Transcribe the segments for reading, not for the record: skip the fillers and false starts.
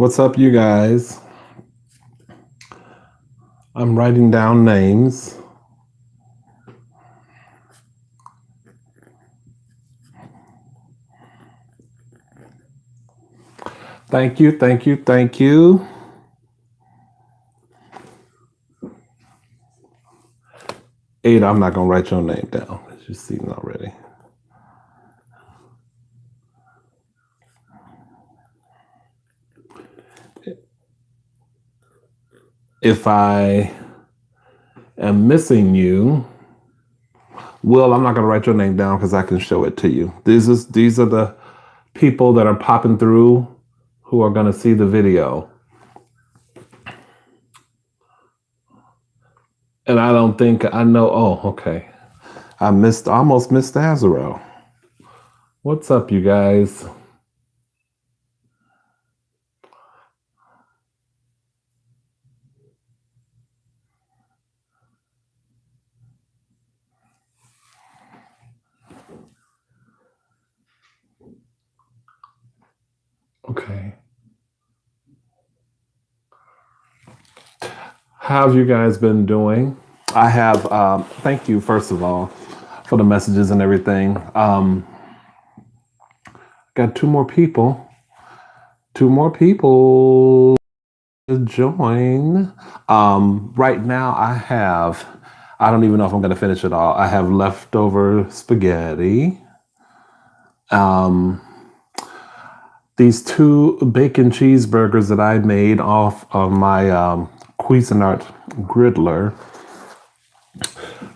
What's up, you guys? I'm writing down names. Thank you, thank you, thank you. Ada, I'm not going to write your name down. You've seen it already. If I am missing you, Will, I'm not going to write your name down because I can show it to you. These are the people that are popping through who are going to see the video. And I don't think I know. Oh, okay. I almost missed Azarel. What's up, you guys? Okay. How have you guys been doing? I have, thank you, first of all, for the messages and everything. Got two more people to join. Right now, I don't even know if I'm going to finish it all. I have leftover spaghetti. These two bacon cheeseburgers that I made off of my Cuisinart griddler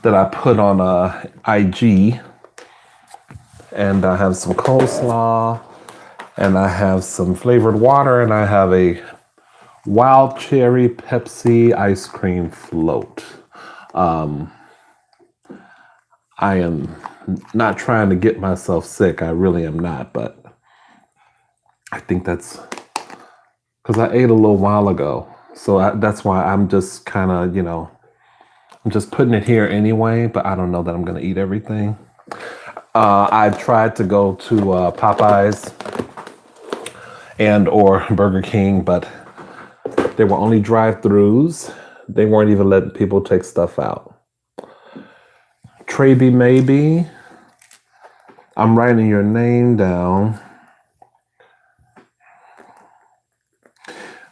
that I put on IG. And I have some coleslaw, and I have some flavored water, and I have a wild cherry Pepsi ice cream float. I am not trying to get myself sick. I really am not, but I think that's because I ate a little while ago. So that's why I'm just kind of, I'm just putting it here anyway, but I don't know that I'm going to eat everything. I tried to go to Popeyes and or Burger King, but they were only drive-throughs. They weren't even letting people take stuff out. Traby, maybe. I'm writing your name down.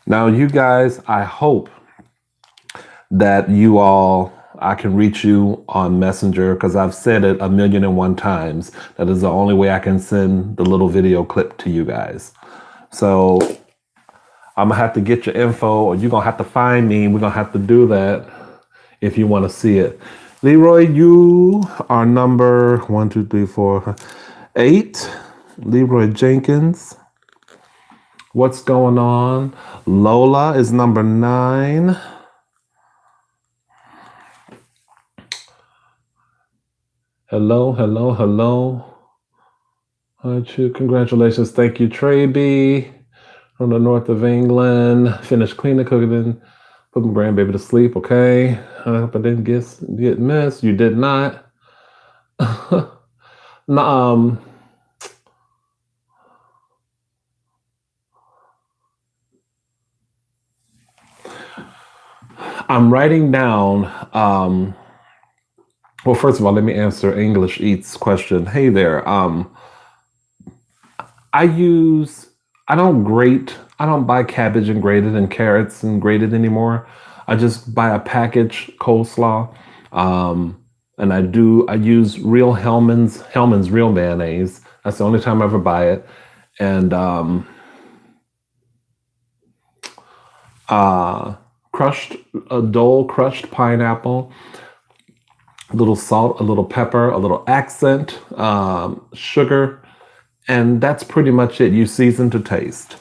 Now, you guys, I hope that I can reach you on Messenger because I've said it 1,000,001 times. That is the only way I can send the little video clip to you guys. So I'm going to have to get your info, or you're going to have to find me. We're going to have to do that if you want to see it. Leroy, you are number 1, 2, 3, 4, 8. Leroy Jenkins. What's going on? Lola is number 9. Hello, hello, hello. Congratulations. Thank you, Trey B. From the north of England. Finished cleaning, cooking, put my grandbaby to sleep. Okay. I hope I didn't get missed. You did not. No, I'm writing down. Well, first of all, let me answer English Eats question. Hey there. I don't buy cabbage and grated and carrots and grated anymore. I just buy a package coleslaw. And I use real Hellman's real mayonnaise. That's the only time I ever buy it. And crushed pineapple, a little salt, a little pepper, a little accent, sugar, and that's pretty much it. You season to taste.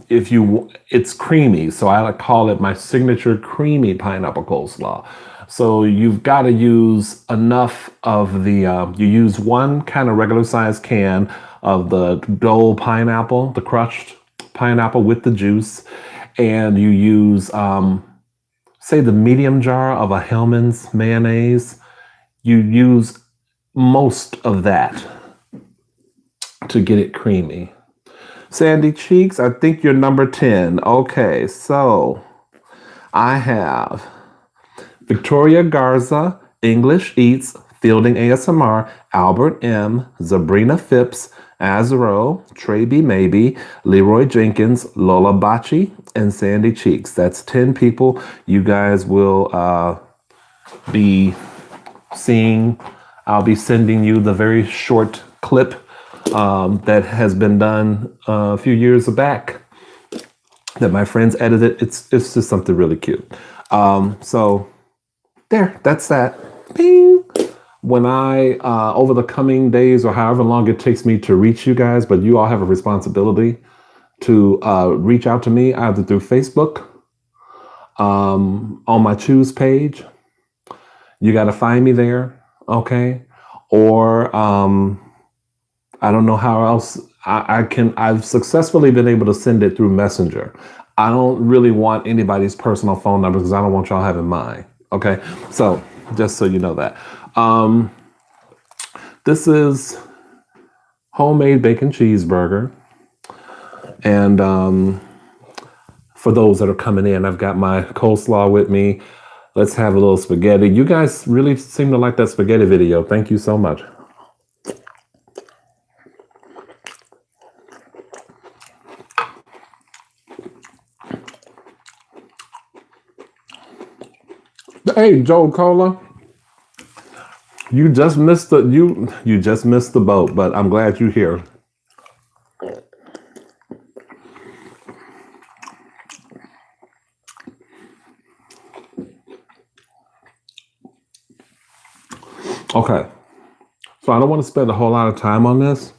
It's creamy, so I call it my signature creamy pineapple coleslaw. So you've got to use enough of the. You use one kind of regular size can of the Dole pineapple, the crushed pineapple with the juice, and you use say the medium jar of a Hellman's mayonnaise. You use most of that to get it creamy. Sandy Cheeks, I think you're number 10. Okay, so I have Victoria Garza, English Eats, Fielding ASMR, Albert M, Sabrina Phipps, Azaro, Trey B. Maybe, Leroy Jenkins, Lola Bachi, and Sandy Cheeks. That's 10 people. You guys will be seeing. I'll be sending you the very short clip that has been done a few years back that my friends edited. It's just something really cute. So there, that's that. Ping. When I over the coming days or however long it takes me to reach you guys, but you all have a responsibility to reach out to me either through Facebook, on my Choose page. You got to find me there, okay? Or I don't know how else I can. I've successfully been able to send it through Messenger. I don't really want anybody's personal phone number because I don't want y'all having mine. Okay, so just so you know that. This is homemade bacon cheeseburger, and for those that are coming in, I've got my coleslaw with me. Let's have a little spaghetti. You guys really seem to like that spaghetti video. Thank you so much. Hey, Joe Cola, you just missed the boat, but I'm glad you're here. Okay, so I don't want to spend a whole lot of time on this,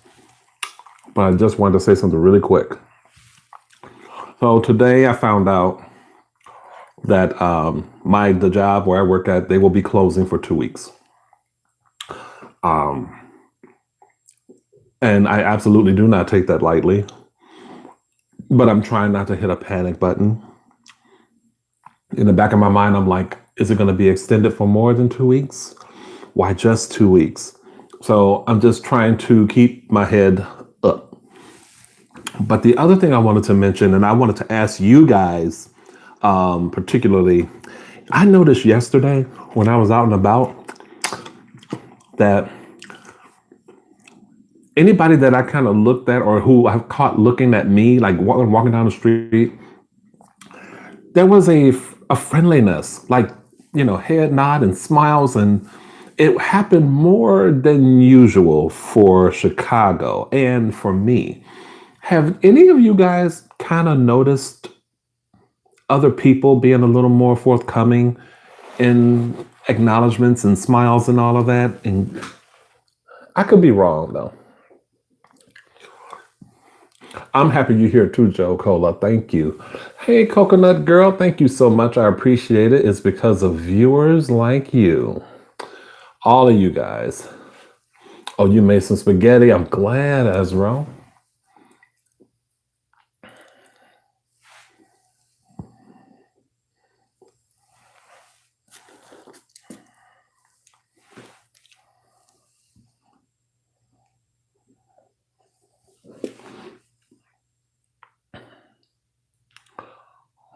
but I just wanted to say something really quick. So today I found out that the job where I work at, they will be closing for 2 weeks. And I absolutely do not take that lightly, but I'm trying not to hit a panic button. In the back of my mind, I'm like, is it going to be extended for more than 2 weeks? Why just 2 weeks? So I'm just trying to keep my head up. But the other thing I wanted to mention, and I wanted to ask you guys, particularly, I noticed yesterday when I was out and about that anybody that I kind of looked at or who I've caught looking at me, like walking down the street, there was a friendliness, like, head nod and smiles. And it happened more than usual for Chicago and for me. Have any of you guys kind of noticed other people being a little more forthcoming in acknowledgments and smiles and all of that? And I could be wrong, though. I'm happy you're here too, Joe Cola. Thank you. Hey, Coconut Girl, thank you so much. I appreciate it. It's because of viewers like you. All of you guys. Oh, you made some spaghetti. I'm glad, Ezra.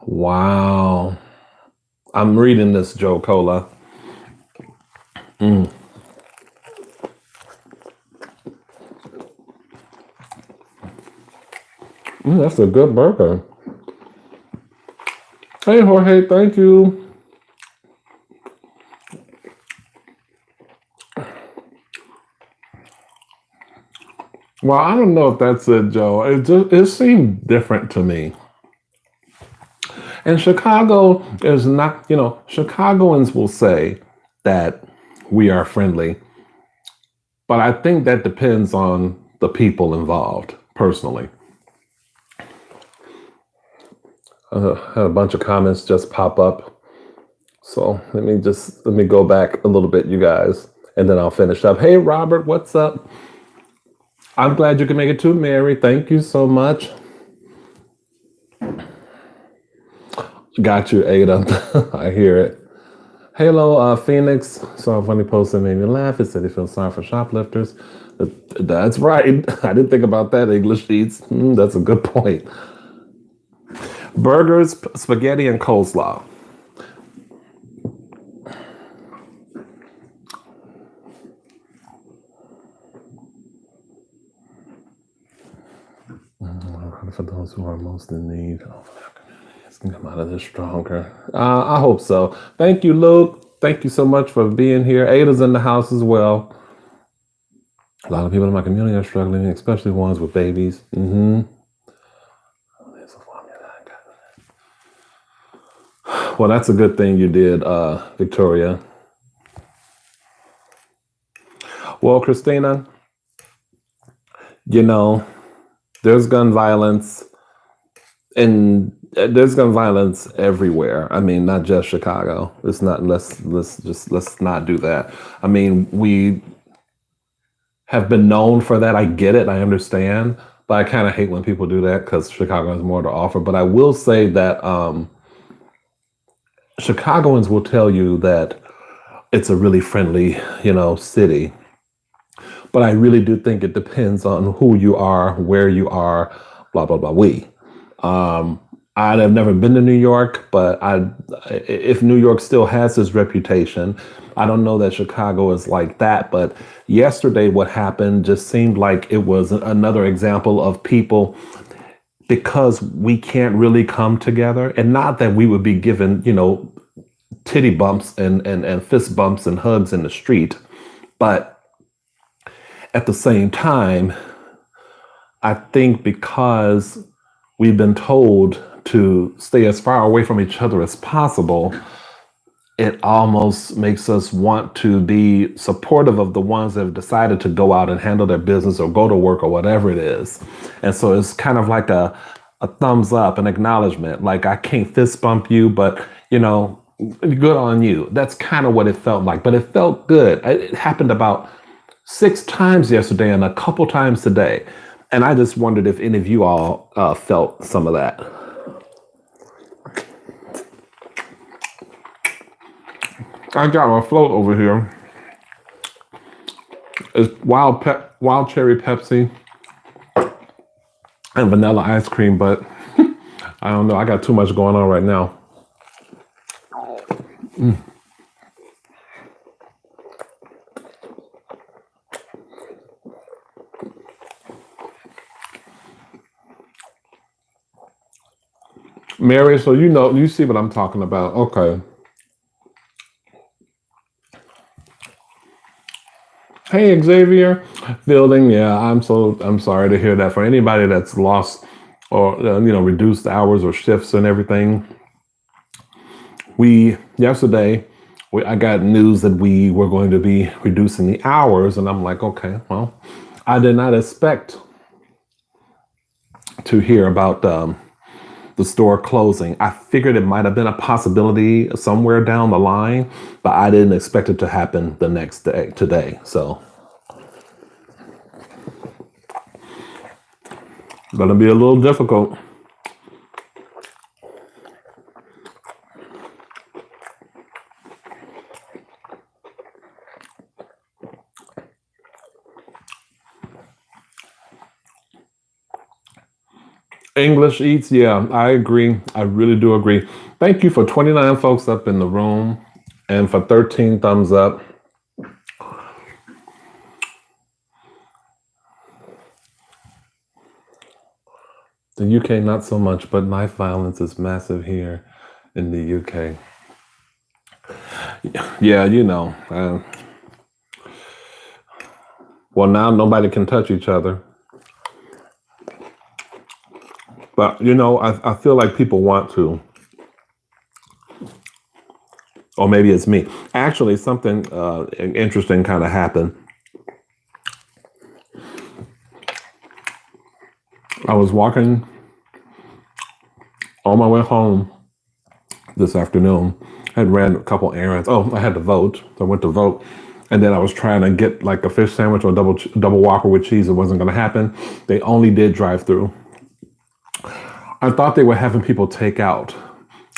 Wow. I'm reading this, Joe Cola. That's a good burger. Hey, Jorge, thank you. Well, I don't know if that's it, Joe. It seemed different to me. And Chicago is not, Chicagoans will say that we are friendly, but I think that depends on the people involved, personally. Had a bunch of comments just pop up. So let me go back a little bit, you guys, and then I'll finish up. Hey, Robert, what's up? I'm glad you can make it too, Mary. Thank you so much. Got you, Ada. I hear it. Hello, Phoenix. Saw a funny post that made me laugh. It said he feels sorry for shoplifters. That's right. I didn't think about that. English eats. That's a good point. Burgers, spaghetti, and coleslaw. For those who are most in need, it's gonna come out of this stronger. I hope so. Thank you, Luke. Thank you so much for being here. Ada's in the house as well. A lot of people in my community are struggling, especially ones with babies. Well, that's a good thing you did, Victoria. Well, Christina, you know, there's gun violence and there's gun violence everywhere. I mean, not just Chicago. It's not. Let's not do that. I mean, we have been known for that. I get it. I understand, but I kind of hate when people do that because Chicago has more to offer. But I will say that Chicagoans will tell you that it's a really friendly, city. But I really do think it depends on who you are, where you are, blah blah blah. I have never been to New York, but if New York still has this reputation, I don't know that Chicago is like that. But yesterday, what happened just seemed like it was another example of people, because we can't really come together, and not that we would be given, titty bumps and fist bumps and hugs in the street, but at the same time, I think because we've been told to stay as far away from each other as possible, it almost makes us want to be supportive of the ones that have decided to go out and handle their business or go to work or whatever it is. And so it's kind of like a thumbs up, an acknowledgement. Like, I can't fist bump you, but, good on you. That's kind of what it felt like. But it felt good. It happened about 6 times yesterday and a couple times today. And I just wondered if any of you all felt some of that. I got my float over here. It's wild cherry Pepsi and vanilla ice cream, but I don't know. I got too much going on right now. Mary, so you see what I'm talking about. Okay. Hey, Xavier. Fielding, yeah, I'm sorry to hear that. For anybody that's lost or reduced hours or shifts and everything. Yesterday I got news that we were going to be reducing the hours, and I'm like, okay, well, I did not expect to hear about the store closing. I figured it might have been a possibility somewhere down the line, but I didn't expect it to happen the next day, today. So gonna be a little difficult. English Eats, yeah, I agree. I really do agree. Thank you for 29 folks up in the room and for 13 thumbs up. The UK, not so much, but knife violence is massive here in the UK. Yeah, well, now nobody can touch each other. But, I feel like people want to. Or maybe it's me. Actually, something interesting kind of happened. I was walking on my way home this afternoon. I had ran a couple errands. Oh, I had to vote. So I went to vote. And then I was trying to get like a fish sandwich or a double Whopper with cheese. It wasn't going to happen. They only did drive-through. I thought they were having people take out,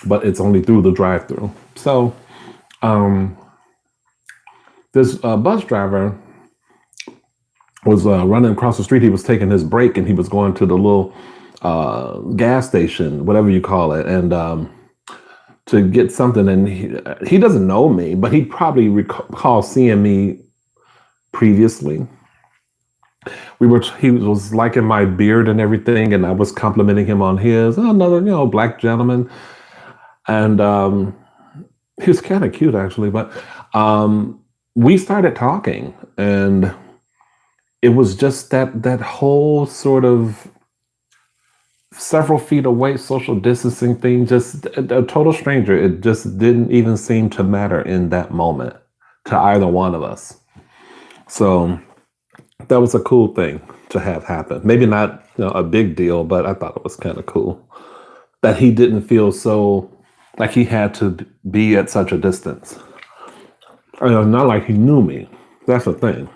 but it's only through the drive-through. So this bus driver was running across the street. He was taking his break and he was going to the little gas station, whatever you call it, and to get something. And he doesn't know me, but he probably recalls seeing me previously. He was liking my beard and everything, and I was complimenting him on his. Oh, another, black gentleman, and he was kind of cute actually. But we started talking, and it was just that whole sort of several feet away social distancing thing. Just a total stranger. It just didn't even seem to matter in that moment to either one of us. So that was a cool thing to have happen. Maybe not a big deal, but I thought it was kind of cool that he didn't feel so like he had to be at such a distance. Not like he knew me. That's the thing.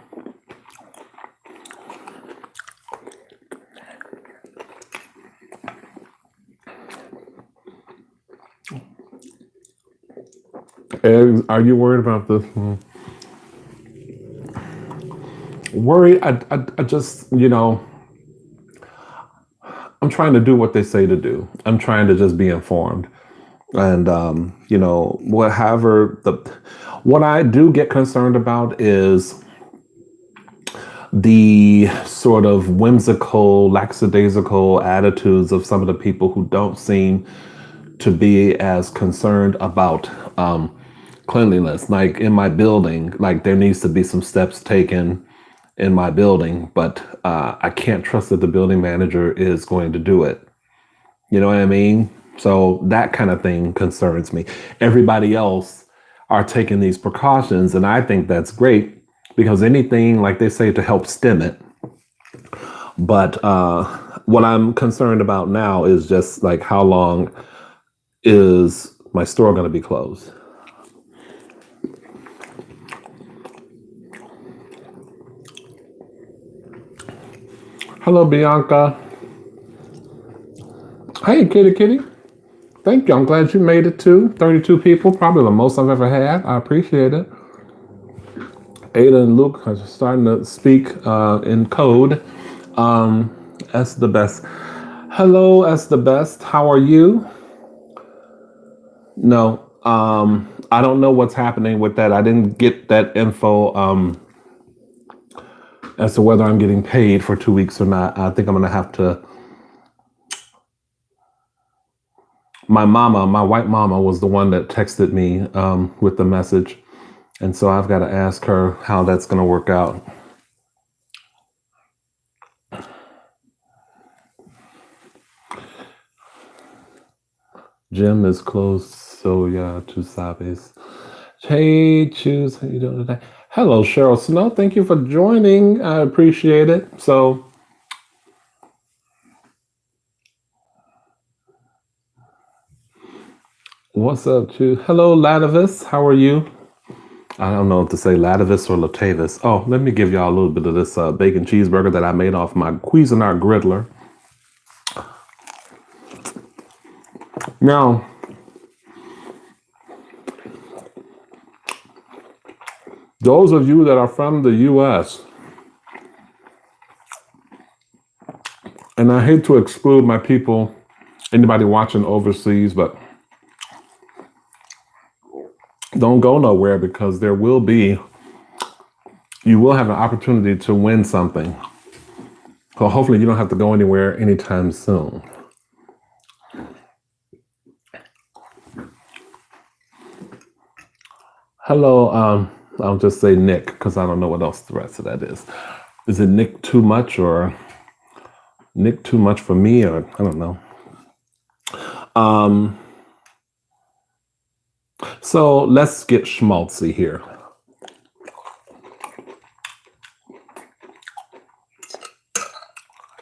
Are you worried about this? Worried? I just, I'm trying to do what they say to do. I'm trying to just be informed. And, what I do get concerned about is the sort of whimsical, lackadaisical attitudes of some of the people who don't seem to be as concerned about cleanliness. Like in my building, like there needs to be some steps taken in my building, but I can't trust that the building manager is going to do it. You know what I mean? So that kind of thing concerns me. Everybody else are taking these precautions, and I think that's great because anything, like they say, to help stem it. But what I'm concerned about now is just like how long is my store going to be closed? Hello, Bianca. Hey, kitty. Thank you. I'm glad you made it too. 32 people, probably the most I've ever had. I appreciate it. Ada and Luke are starting to speak in code. That's the best. Hello, that's the best. How are you? No, I don't know what's happening with that. I didn't get that info as to whether I'm getting paid for 2 weeks or not. I think I'm gonna have to. My white mama, was the one that texted me with the message, and so I've got to ask her how that's gonna work out. Gym is closed, so yeah, two sabes. Hey, choose. How you doing today? Hello, Cheryl Snow. Thank you for joining. I appreciate it. So, what's up, too? Hello, Latavis. How are you? I don't know if to say Latavis or Latavis. Oh, let me give y'all a little bit of this bacon cheeseburger that I made off my Cuisinart griddler. Now, those of you that are from the U.S., and I hate to exclude my people, anybody watching overseas, but don't go nowhere because you will have an opportunity to win something. So hopefully you don't have to go anywhere anytime soon. Hello, I'll just say Nick because I don't know what else the rest of that is. Is it Nick too much or Nick too much for me, or I don't know. So let's get schmaltzy here.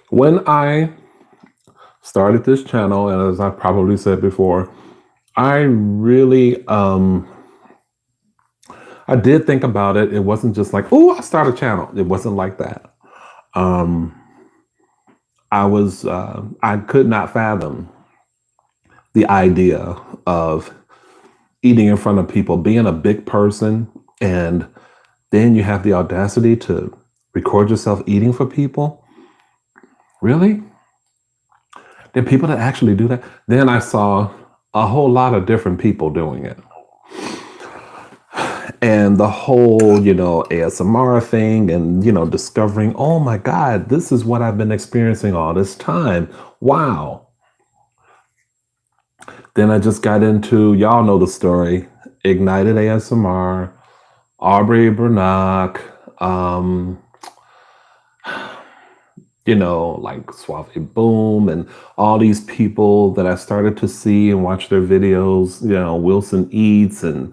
When I started this channel, and as I probably said before, I really I did think about it. It wasn't just like, oh, I'll start a channel. It wasn't like that. I could not fathom the idea of eating in front of people, being a big person, and then you have the audacity to Record yourself eating for people? Really? There are people that actually do that? Then I saw a whole lot of different people doing it. And the whole, ASMR thing and, discovering, oh my God, this is what I've been experiencing all this time. Wow. Then I just got into, y'all know the story, Ignited ASMR, Aubrey Bernac, like Suave Boom and all these people that I started to see and watch their videos, Wilson Eats and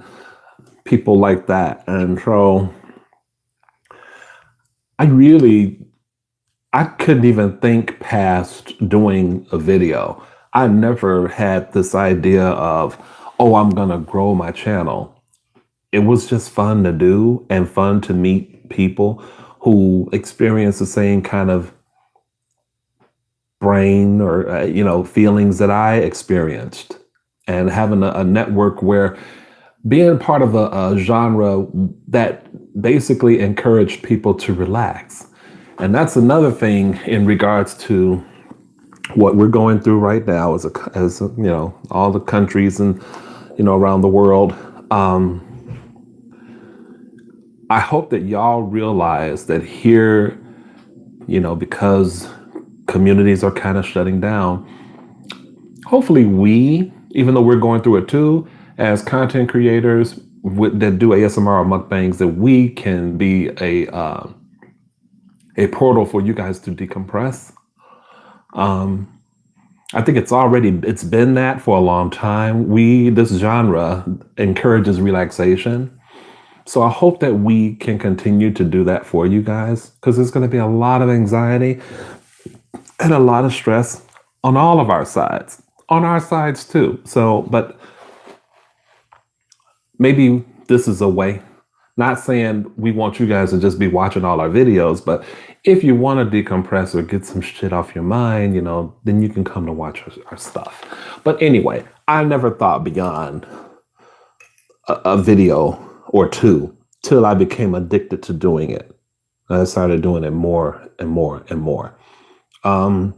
people like that. And so I couldn't even think past doing a video. I never had this idea of, oh, I'm going to grow my channel. It was just fun to do and fun to meet people who experience the same kind of brain or, feelings that I experienced. And having a network where being part of a genre that basically encouraged people to relax. And that's another thing in regards to what we're going through right now as all the countries and, around the world. I hope that y'all realize that here, because communities are kind of shutting down, hopefully even though we're going through it too, as content creators that do ASMR or mukbangs, that we can be a portal for you guys to decompress. I think it's been that for a long time. This genre encourages relaxation. So I hope that we can continue to do that for you guys, because there's going to be a lot of anxiety and a lot of stress on all of our sides too. So, but maybe this is a way, not saying we want you guys to just be watching all our videos, but if you want to decompress or get some shit off your mind, then you can come to watch our stuff. But anyway, I never thought beyond a video or two till I became addicted to doing it. I started doing it more and more and more. I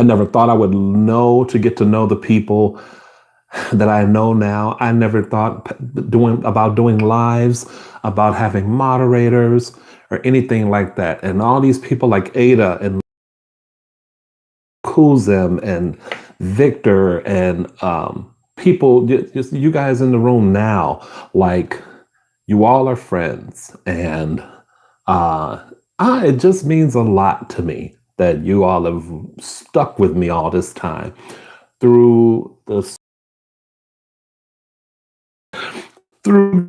never thought I would get to know the people that I know now. I never thought about doing lives, about having moderators or anything like that. And all these people like Ada and Kuzem and Victor and people, just you guys in the room now, like you all are friends. And it just means a lot to me that you all have stuck with me all this time through the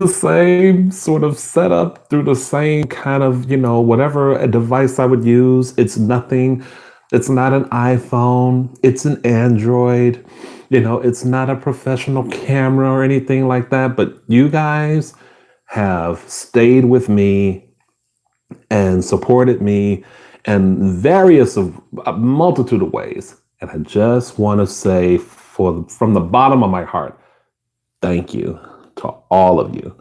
same sort of setup, through the same kind of, whatever a device I would use. It's not an iPhone, it's an Android. It's not a professional camera or anything like that, but you guys have stayed with me and supported me in a multitude of ways. And I just want to say from the bottom of my heart, thank you to all of you.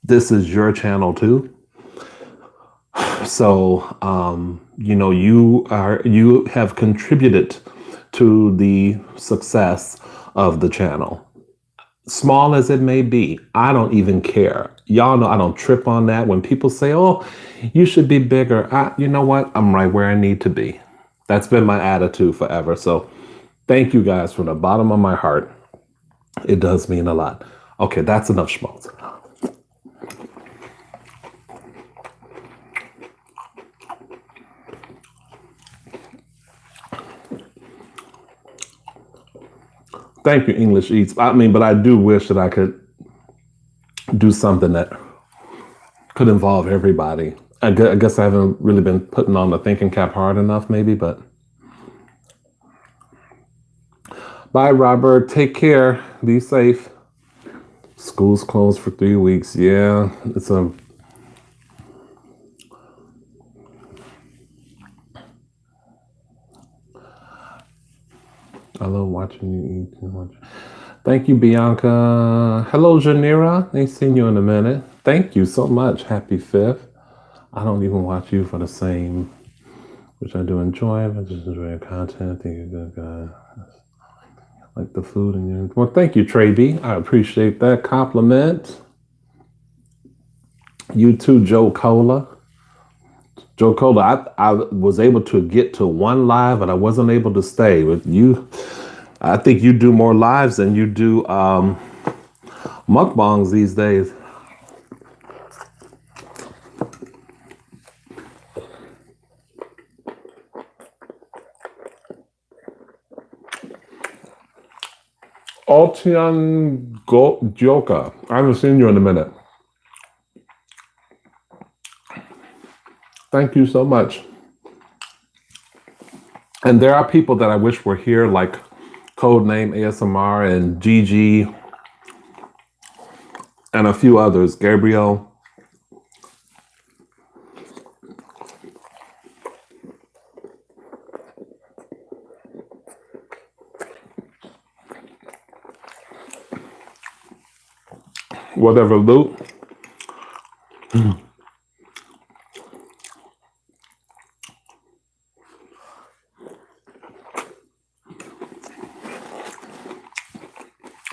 This is your channel too. So, you have contributed to the success of the channel. Small as it may be, I don't even care. Y'all know I don't trip on that. When people say, oh, you should be bigger, you know what? I'm right where I need to be. That's been my attitude forever. So thank you guys from the bottom of my heart. It does mean a lot. Okay, that's enough schmaltz. Thank you, English Eats. But I do wish that I could do something that could involve everybody. I guess I haven't really been putting on the thinking cap hard enough, maybe, but. Bye, Robert. Take care. Be safe. School's closed for 3 weeks. Yeah, I love watching you eat too much. Thank you, Bianca. Hello, Janira. Ain't seen you in a minute. Thank you so much. Happy 5th. I don't even watch you for the same, which I do enjoy. I just enjoy your content. I think you're a good guy. Like the food and your. Well, thank you, Trey B. I appreciate that compliment. You too, Joe Cola. Joe Cola, I was able to get to one live, but I wasn't able to stay with you. I think you do more lives than you do mukbangs these days. Altian Joka. I haven't seen you in a minute. Thank you so much. And there are people that I wish were here, like Codename ASMR and Gigi and a few others. Gabriel. Whatever, Luke.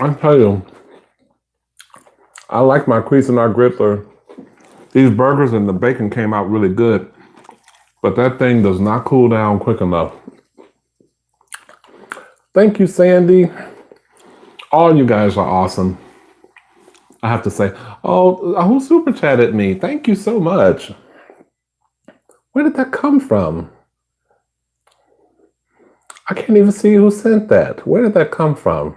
I tell you, I like my Cuisinart Griddler. These burgers and the bacon came out really good, but that thing does not cool down quick enough. Thank you, Sandy. All you guys are awesome. I have to say, oh, who super chatted me? Thank you so much. Where did that come from? I can't even see who sent that. Where did that come from?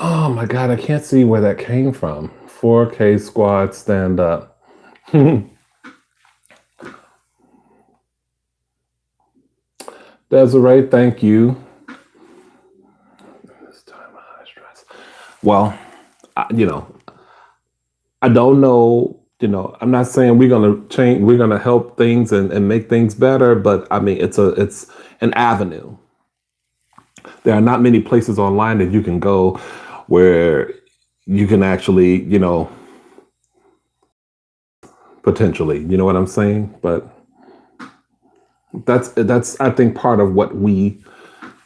Oh my God, I can't see where that came from. 4K squad, stand up. Desiree, thank you. This time of high stress. Well, I don't know. I'm not saying we're gonna change. We're gonna help things and make things better. But I mean, it's an avenue. There are not many places online that you can go where you can actually, potentially, you know what I'm saying? But that's I think part of what we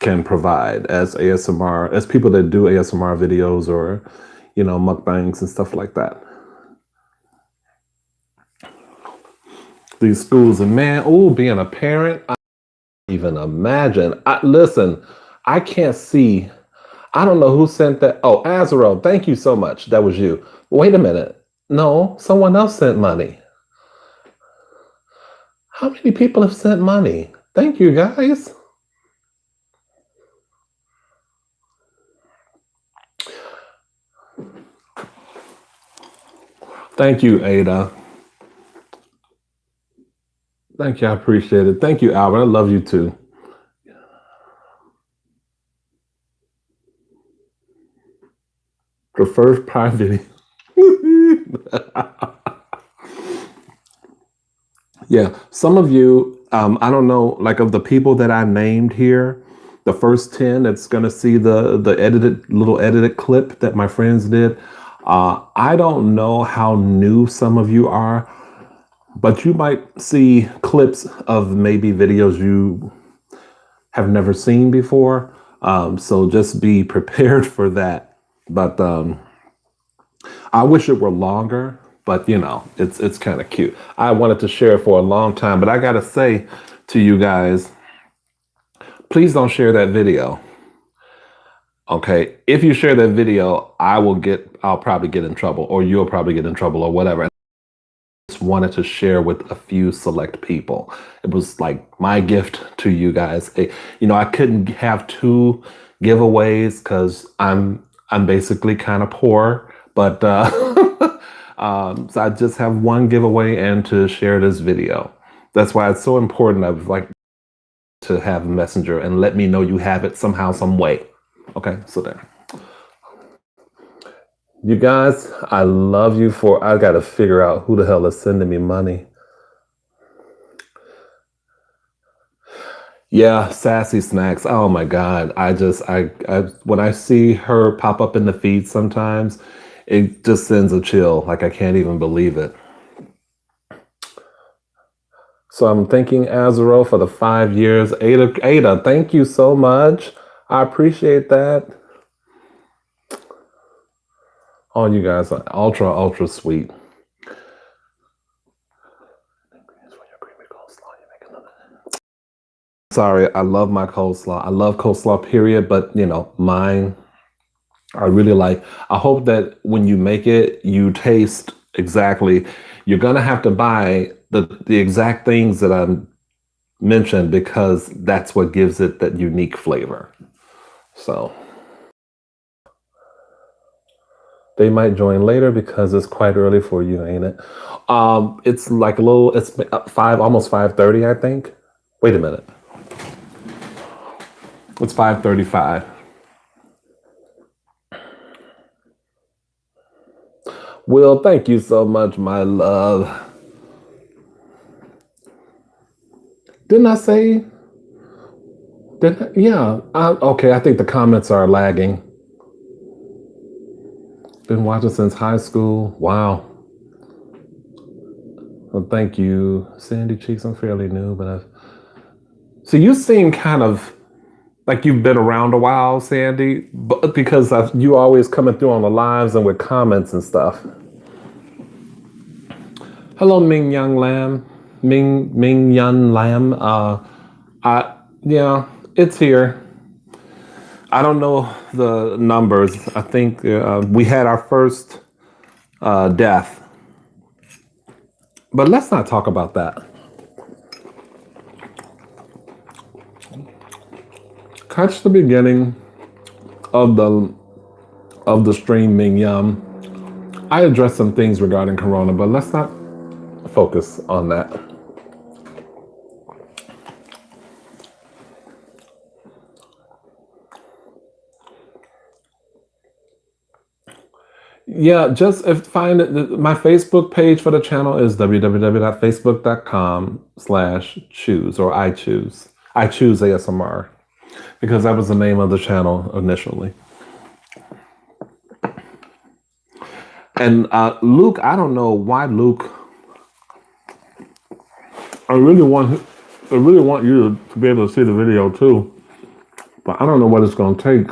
can provide as ASMR, as people that do ASMR videos or, mukbangs and stuff like that. These schools and man, being a parent, I can't even imagine. Listen, I can't see. I don't know who sent that. Oh, Azarel, thank you so much. That was you. Wait a minute. No, someone else sent money. How many people have sent money? Thank you, guys. Thank you, Ada. Thank you. I appreciate it. Thank you, Albert. I love you too. The first Prime video. Yeah, some of you, I don't know, like of the people that I named here, the first 10 that's gonna see the edited clip that my friends did. I don't know how new some of you are, but you might see clips of maybe videos you have never seen before. So just be prepared for that. But I wish it were longer, but it's kind of cute. I wanted to share it for a long time, but I gotta say to you guys, please don't share that video. Okay, if you share that video, I'll probably get in trouble, or you'll probably get in trouble, or whatever. I just wanted to share with a few select people. It was like my gift to you guys. I couldn't have 2 giveaways because I'm basically kind of poor, but so I just have 1 giveaway and to share this video. That's why it's so important. I've like to have a messenger and let me know you have it somehow, some way. Okay, so there. You guys, I love you I got to figure out who the hell is sending me money. Yeah, sassy snacks. Oh my God. I when I see her pop up in the feed sometimes, it just sends a chill. Like I can't even believe it. So I'm thanking Azaro for the 5 years. Ada, thank you so much. I appreciate that. Oh, you guys are ultra sweet. Sorry, I love my coleslaw. I love coleslaw, period. But mine, I really like. I hope that when you make it, you taste exactly. You're gonna have to buy the exact things that I mentioned because that's what gives it that unique flavor. So they might join later because it's quite early for you, ain't it? It's like a little. It's almost 5:30, I think. Wait a minute. It's 5:35. Will, thank you so much, my love. Didn't I say? Yeah. Okay, I think the comments are lagging. Been watching since high school. Wow. Well, thank you, Sandy Cheeks. I'm fairly new, but so you seem kind of like you've been around a while, Sandy, but because you always coming through on the lives and with comments and stuff. Hello, Ming Young Lam. Ming Yun Lam. Yeah, it's here. I don't know the numbers. I think we had our first death, but let's not talk about that. Catch the beginning of the stream, Ming Yum. I addressed some things regarding Corona, but let's not focus on that. Yeah, just find it. My Facebook page for the channel is www.facebook.com/choose or I choose. I choose ASMR because that was the name of the channel initially. And Luke, I don't know why Luke. I really want you to be able to see the video too, but I don't know what it's going to take.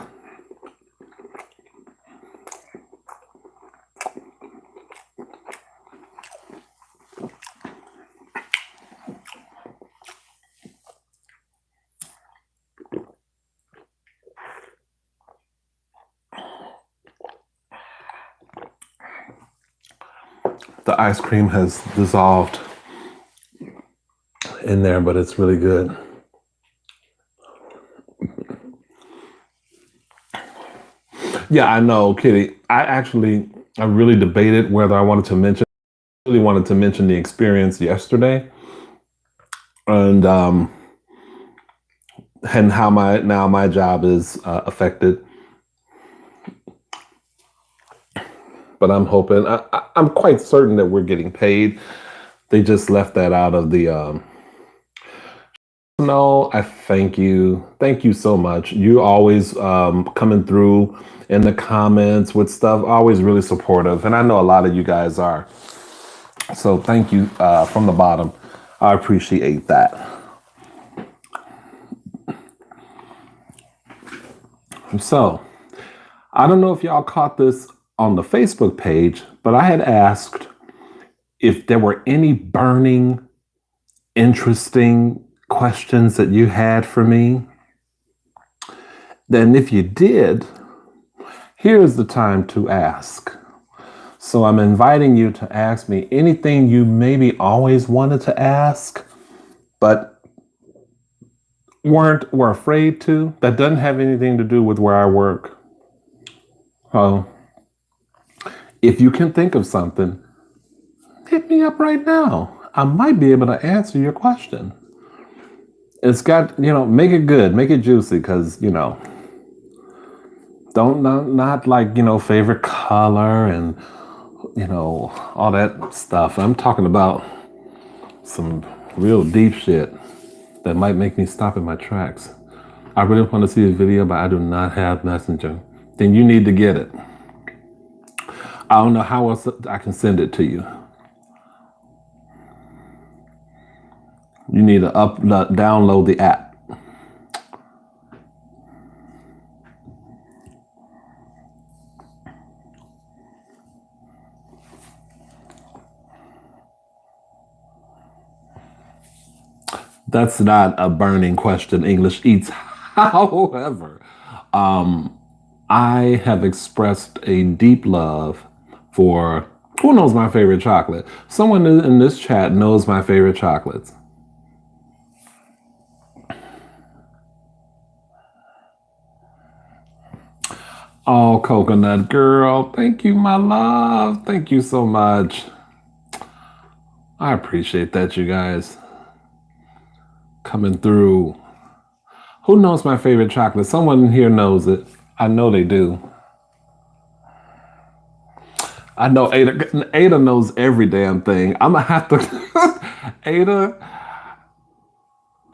The ice cream has dissolved in there, but it's really good. Yeah, I know, Kitty. I really debated whether I really wanted to mention the experience yesterday, and how my job is affected. But I'm hoping. I'm quite certain that we're getting paid. They just left that out of the. No, I thank you. Thank you so much. You always coming through in the comments with stuff. Always really supportive, and I know a lot of you guys are. So thank you from the bottom. I appreciate that. So I don't know if y'all caught this on the Facebook page, but I had asked if there were any burning, interesting questions that you had for me. Then if you did, here's the time to ask. So I'm inviting you to ask me anything you maybe always wanted to ask, but were afraid to, that doesn't have anything to do with where I work. So if you can think of something, hit me up right now. I might be able to answer your question. It's got, make it good, make it juicy, because, don't not like, favorite color and, all that stuff. I'm talking about some real deep shit. That might make me stop in my tracks. I really want to see a video, but I do not have Messenger. Then you need to get it. I don't know how else I can send it to you. You need to download the app. That's not a burning question, English Eats. However, I have expressed a deep love for, who knows my favorite chocolate? Someone in this chat knows my favorite chocolates. Oh, coconut girl. Thank you, my love. Thank you so much. I appreciate that, you guys. Coming through. Who knows my favorite chocolate? Someone here knows it. I know they do. I know Ada knows every damn thing. I'm gonna have to.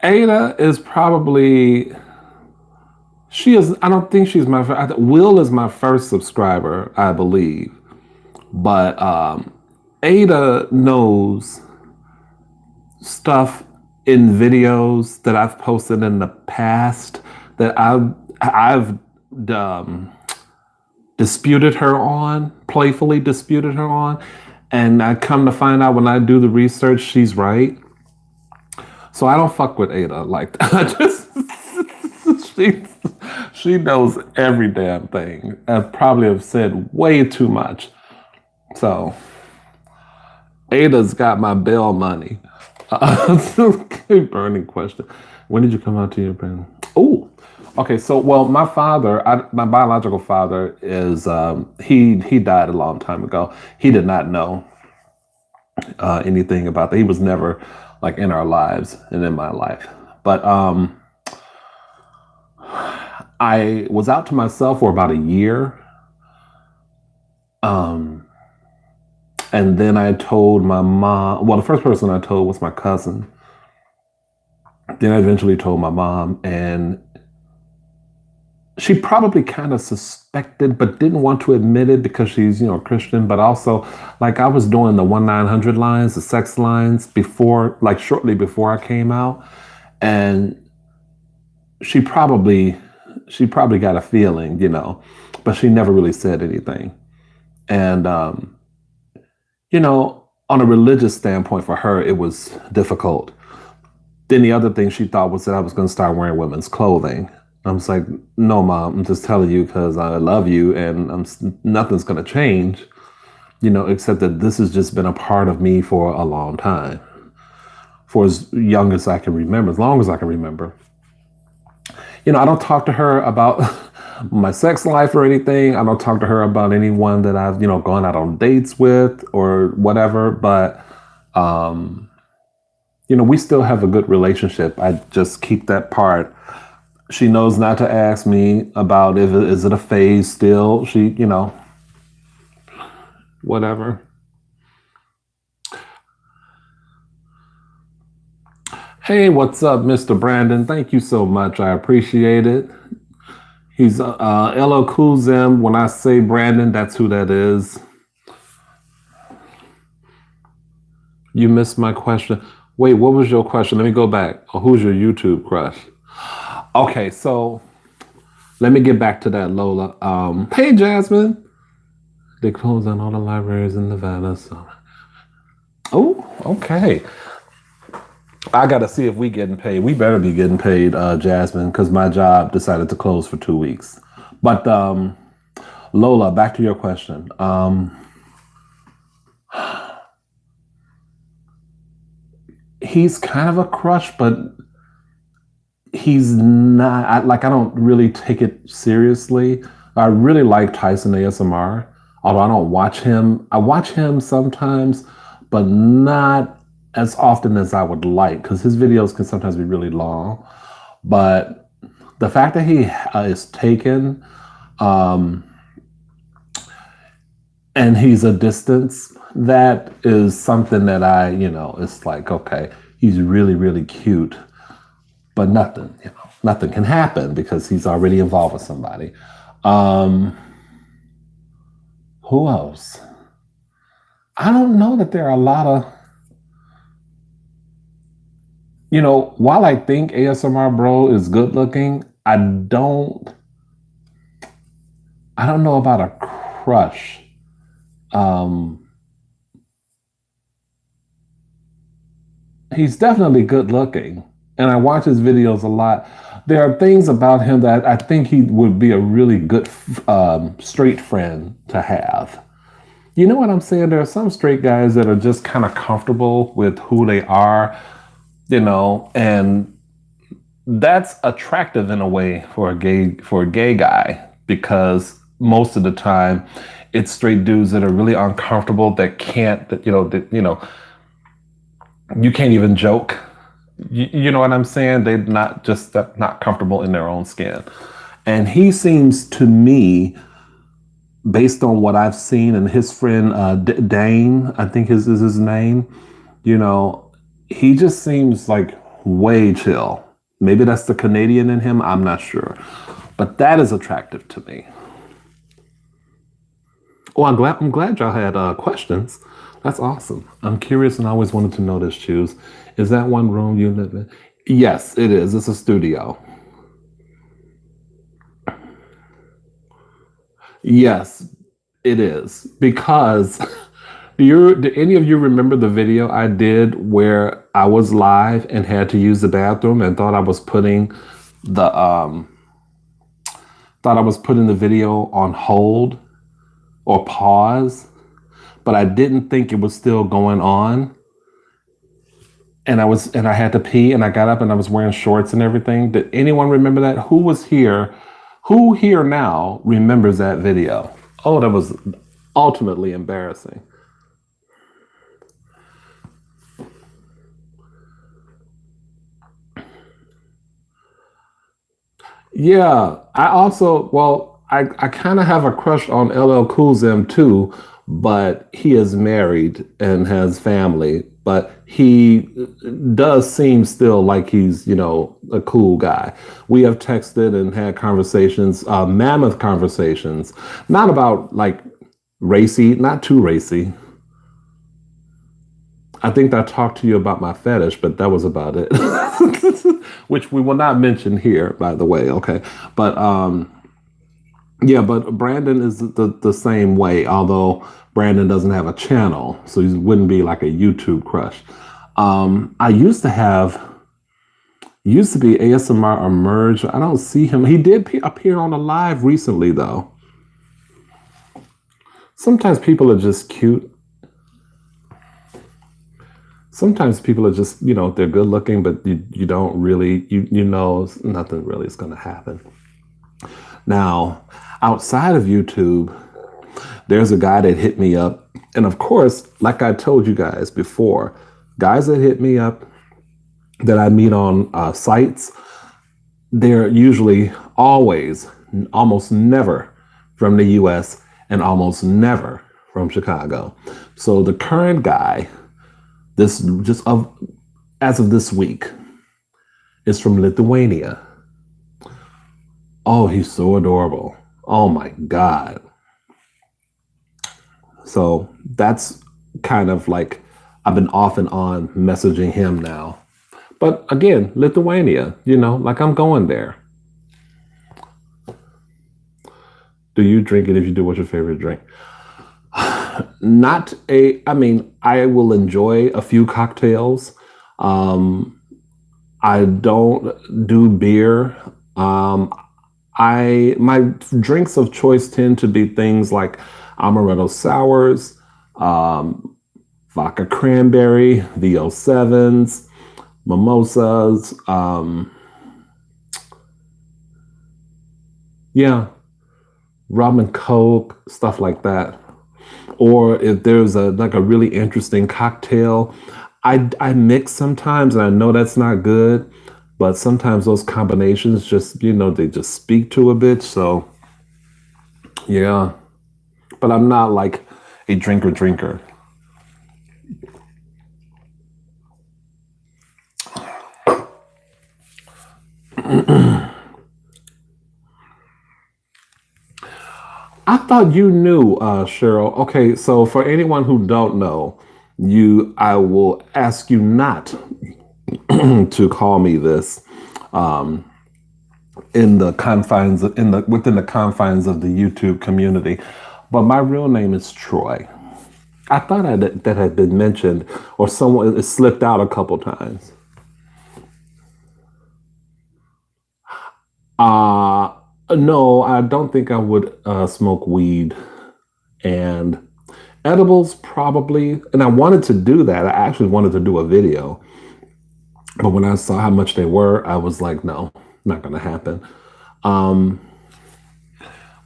Ada is probably. She is. I don't think she's my. Will is my first subscriber, I believe. But Ada knows stuff in videos that I've posted in the past that I've disputed her on, playfully disputed her on, and I come to find out when I do the research, she's right. So I don't fuck with Ada like that. She knows every damn thing. I probably have said way too much. So Ada's got my bail money. Burning question. When did you come out to your parents? Oh, okay. So, well, my father, my biological father, is he died a long time ago. He did not know anything about that. He was never like in our lives and in my life. But I was out to myself for about a year. And then I told my mom, well, the first person I told was my cousin. Then I eventually told my mom, and she probably kind of suspected, but didn't want to admit it because she's, Christian, but also like I was doing the 1-900 lines, the sex lines before, like shortly before I came out. And she probably got a feeling, but she never really said anything. And, on a religious standpoint for her, it was difficult. Then the other thing she thought was that I was going to start wearing women's clothing. I was like, no, Mom, I'm just telling you because I love you and nothing's going to change, except that this has just been a part of me for a long time, for as young as I can remember, as long as I can remember. I don't talk to her about my sex life or anything. I don't talk to her about anyone that I've, gone out on dates with or whatever. But, we still have a good relationship. I just keep that part. She knows not to ask me about is it a phase still. She, whatever. Hey, what's up, Mr. Brandon? Thank you so much. I appreciate it. He's LL Cool Zim. When I say Brandon, that's who that is. You missed my question. Wait, what was your question? Let me go back. Oh, who's your YouTube crush? Okay, so let me get back to that, Lola. Hey, Jasmine. They closed down all the libraries in Nevada. So. Oh, okay. I got to see if we getting paid. We better be getting paid, Jasmine, because my job decided to close for 2 weeks. But Lola, back to your question. He's kind of a crush, but he's not. I don't really take it seriously. I really like Tyson ASMR, although I don't watch him. I watch him sometimes, but not as often as I would like, because his videos can sometimes be really long. But the fact that he is taken and he's a distance, that is something that it's like, okay, he's really, really cute. but nothing, nothing can happen because he's already involved with somebody. Um, who else? I don't know that there are a lot of, while I think ASMR Bro is good looking, I don't know about a crush. He's definitely good looking, and I watch his videos a lot. There are things about him that I think he would be a really good straight friend to have. You know what I'm saying? There are some straight guys that are just kind of comfortable with who they are, and that's attractive in a way for a gay guy, because most of the time it's straight dudes that are really uncomfortable, that can't, you can't even joke. You know what I'm saying? They're not comfortable in their own skin. And he seems to me, based on what I've seen, and his friend Dane, I think is his name, he just seems like way chill. Maybe that's the Canadian in him, I'm not sure. But that is attractive to me. Oh, I'm glad y'all had questions. That's awesome. I'm curious and I always wanted to know this, Choose. Is that one room you live in? Yes, it is. It's a studio. Yes, it is. Because do any of you remember the video I did where I was live and had to use the bathroom and the thought I was putting the video on hold or pause, but I didn't think it was still going on. And I had to pee, and I got up and I was wearing shorts and everything. Did anyone remember that? Who was here? Who here now remembers that video? Oh, that was ultimately embarrassing. Yeah, I kind of have a crush on LL Cool Zim too, but he is married and has family. But he does seem still like he's, a cool guy. We have texted and had conversations, mammoth conversations, not about like racy, not too racy. I think I talked to you about my fetish, but that was about it. Which we will not mention here, by the way. Okay, but yeah, but Brandon is the same way. Although Brandon doesn't have a channel, so he wouldn't be like a YouTube crush. I used to be ASMR Emerge. I don't see him. He did appear on a live recently, though. Sometimes people are just cute. Sometimes people are just, they're good looking, but you don't really, nothing really is going to happen. Now, outside of YouTube, there's a guy that hit me up. And of course, like I told you guys before, guys that hit me up that I meet on sites, they're usually almost never from the US and almost never from Chicago. So the current guy, as of this week, is from Lithuania. Oh, he's so adorable. Oh my God. So that's kind of like, I've been off and on messaging him now. But again, Lithuania, like I'm going there. Do you drink it? If you do, what's your favorite drink? I will enjoy a few cocktails. I don't do beer. My drinks of choice tend to be things like amaretto sours, vodka cranberry, VO7s, mimosas. Yeah, rum and coke, stuff like that. Or if there's a really interesting cocktail, I mix sometimes, and I know that's not good, but sometimes those combinations just, they just speak to a bitch. So yeah, but I'm not like a drinker. thought you knew, Cheryl. Okay, so for anyone who don't know, I will ask you not to call me this in the confines of, in the within the confines of the YouTube community. But my real name is Troy. I thought that had been mentioned, or someone it slipped out a couple times. Uh no, I don't think I would smoke weed and edibles probably. And I wanted to do that. I actually wanted to do a video, but when I saw how much they were, I was like, no, not going to happen. Um,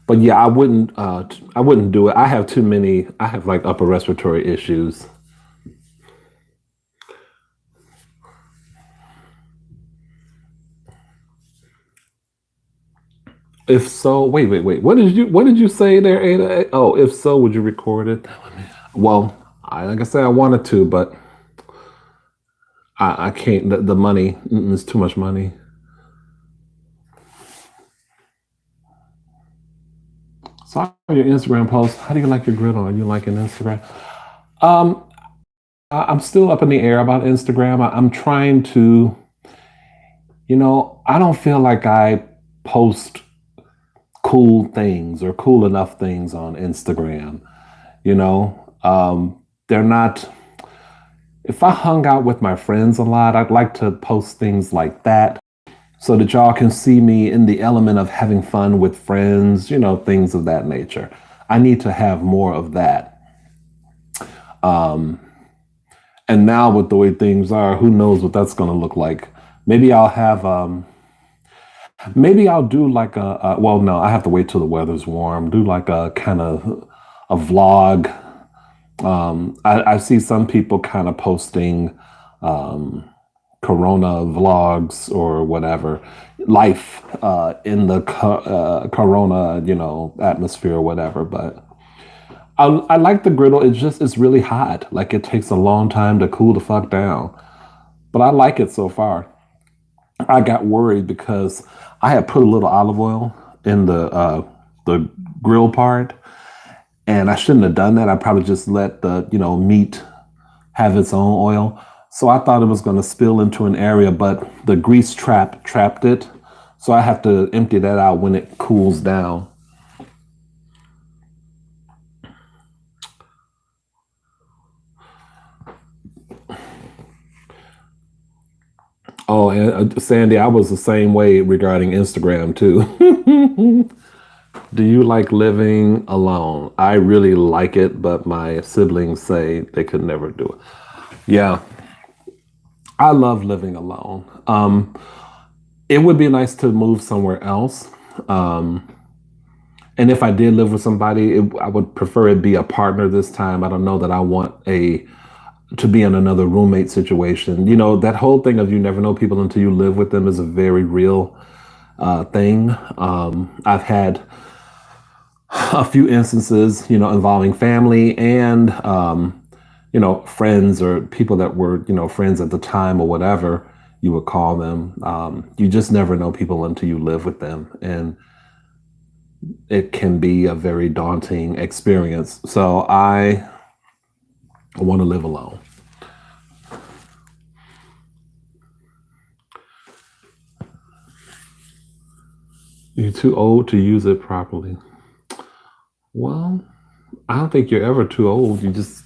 but yeah, I wouldn't do it. I have too many. I have like upper respiratory issues. If so, wait. What did you say there, Ada? Oh, if so, would you record it? Well, like I said, I wanted to, but I can't. The money is too much money. Saw your Instagram post. How do you like your griddle? Are you liking Instagram? Um, I'm still up in the air about Instagram. I'm trying to, I don't feel like I post cool things or cool enough things on Instagram. They're not. If I hung out with my friends a lot, I'd like to post things like that so that y'all can see me in the element of having fun with friends, things of that nature. I need to have more of that. Um, and now with the way things are, who knows what that's going to look like? Maybe I'll have, maybe I'll do like well, no, I have to wait till the weather's warm. Do like a kind of a vlog. I see some people kind of posting um, Corona vlogs or whatever, life in the Corona, atmosphere or whatever. But I like the griddle. It's really hot. Like it takes a long time to cool the fuck down. But I like it so far. I got worried because I had put a little olive oil in the grill part, and I shouldn't have done that. I probably just let the meat have its own oil. So I thought it was going to spill into an area, but the grease trap trapped it. So I have to empty that out when it cools down. Oh, and Sandy, I was the same way regarding Instagram too. Do you like living alone? I really like it, but my siblings say they could never do it. Yeah, I love living alone. It would be nice to move somewhere else. Um, and if I did live with somebody, I would prefer it be a partner this time. I don't know that I want a to be in another roommate situation. That whole thing of you never know people until you live with them is a very real thing. I've had a few instances, involving family and, friends or people that were, friends at the time or whatever you would call them. You just never know people until you live with them. And it can be a very daunting experience. So I want to live alone. You're too old to use it properly. Well, I don't think you're ever too old. You just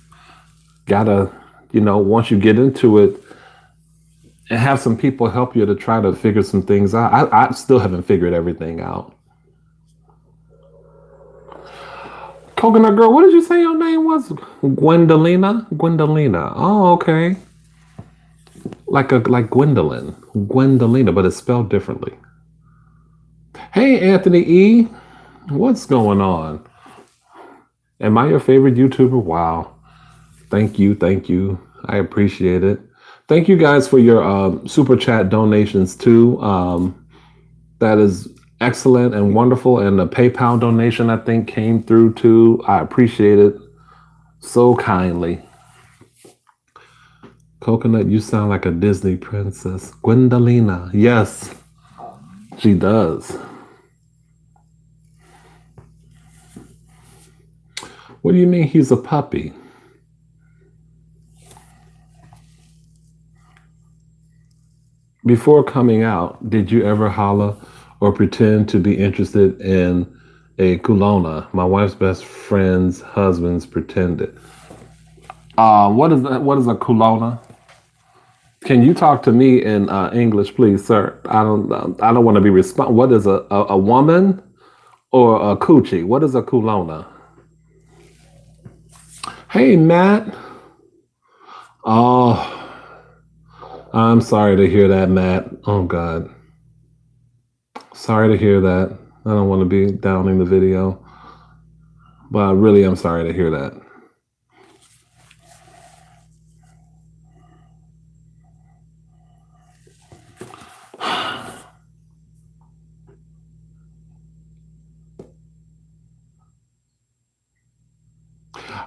gotta, once you get into it, and have some people help you to try to figure some things out. I still haven't figured everything out. Coconut girl, what did you say your name was? Gwendolina? Gwendolina. Oh, okay. Like Gwendolyn. Gwendolina, but it's spelled differently. Hey Anthony E. What's going on? Am I your favorite YouTuber? Wow. Thank you. I appreciate it. Thank you guys for your super chat donations too. That is excellent and wonderful. And the PayPal donation I think came through too. I appreciate it so kindly. Coconut, you sound like a Disney princess. Gwendolina. Yes, she does. What do you mean he's a puppy? Before coming out, did you ever holla or pretend to be interested in a culona? My wife's best friend's husband's pretended. What is that? What is a culona? Can you talk to me in English, please, sir? I don't want to be What is a woman or a coochie? What is a culona? Hey, Matt. Oh, I'm sorry to hear that, Matt. Oh God, sorry to hear that. I don't want to be downing the video, but I really am sorry to hear that.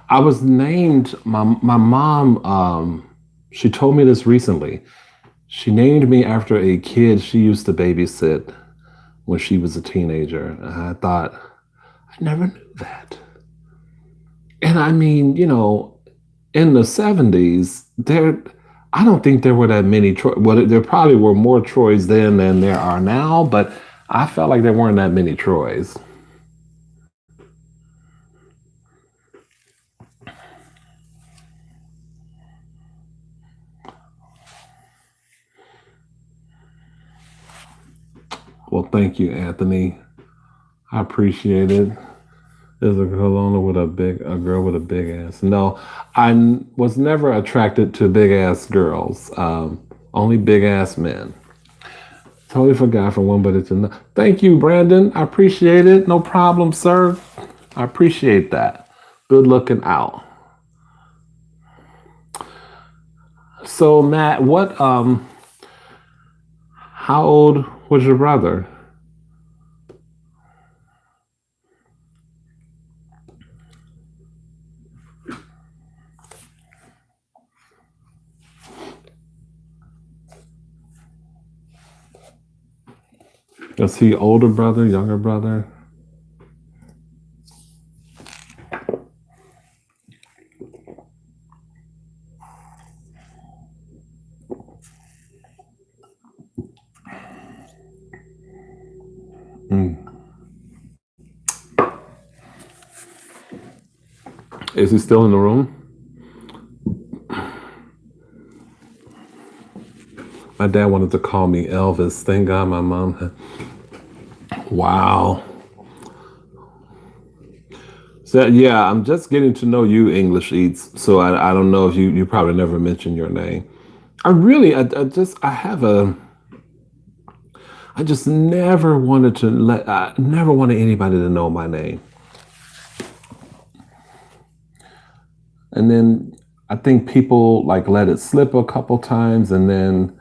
I was named my mom. She told me this recently. She named me after a kid she used to babysit when she was a teenager. And I thought I never knew that. And I mean, in the '70s, I don't think there were that many Troy. Well, there probably were more Troys then than there are now, but I felt like there weren't that many Troys. Well, thank you, Anthony. I appreciate it. There's a a girl with a big ass. No, was never attracted to big ass girls. Only big ass men. Totally forgot for one, but it's enough. Thank you, Brandon. I appreciate it. No problem, sir. I appreciate that. Good looking out. So, Matt, how old was your brother? Is he older brother, younger brother? Mm. Is he still in the room? My dad wanted to call me Elvis. Thank God my mom had. Wow. So yeah, I'm just getting to know you, English Eats. So I don't know if you probably never mentioned your name. I just never wanted I never wanted anybody to know my name. And then I think people like let it slip a couple times, and then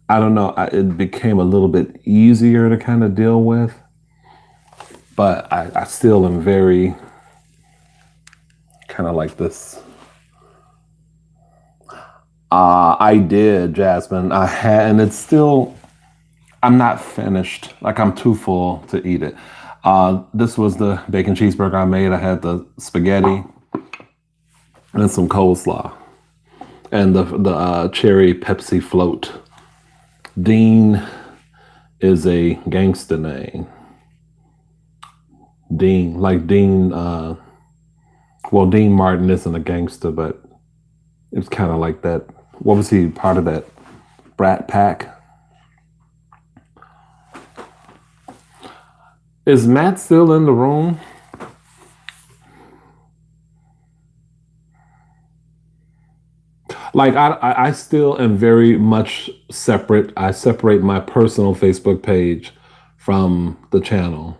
I don't know, it became a little bit easier to kind of deal with. But I still am very kind of like this. I did, Jasmine. I had, and it's still, I'm not finished. Like I'm too full to eat it. This was the bacon cheeseburger I made. I had the spaghetti and some coleslaw and the cherry Pepsi float. Dean is a gangster name. Dean, like Dean. Well, Dean Martin isn't a gangster, but it's kind of like that. What was he, part of that Brat Pack? Is Matt still in the room? Like I still am very much separate. I separate my personal Facebook page from the channel.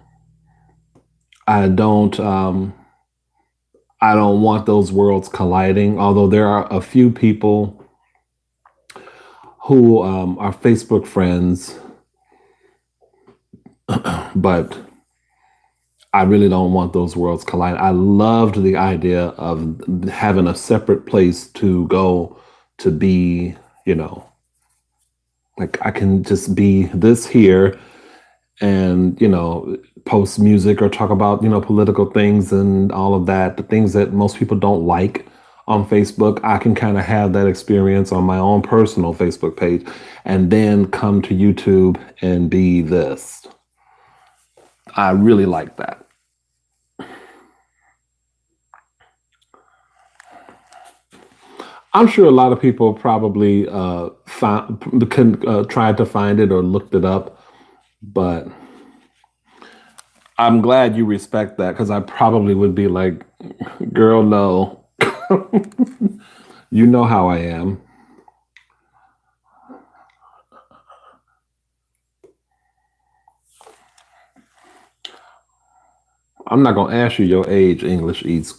I don't I don't want those worlds colliding. Although there are a few people who are Facebook friends, but I really don't want those worlds colliding. I loved the idea of having a separate place to go to be, like I can just be this here and post music or talk about political things and all of that, the things that most people don't like on Facebook. I can kind of have that experience on my own personal Facebook page and then come to YouTube and be this. I really like that. I'm sure a lot of people probably can tried to find it or looked it up, but I'm glad you respect that because I probably would be like, girl, no. You know how I am. I'm not gonna ask you your age, English Eats,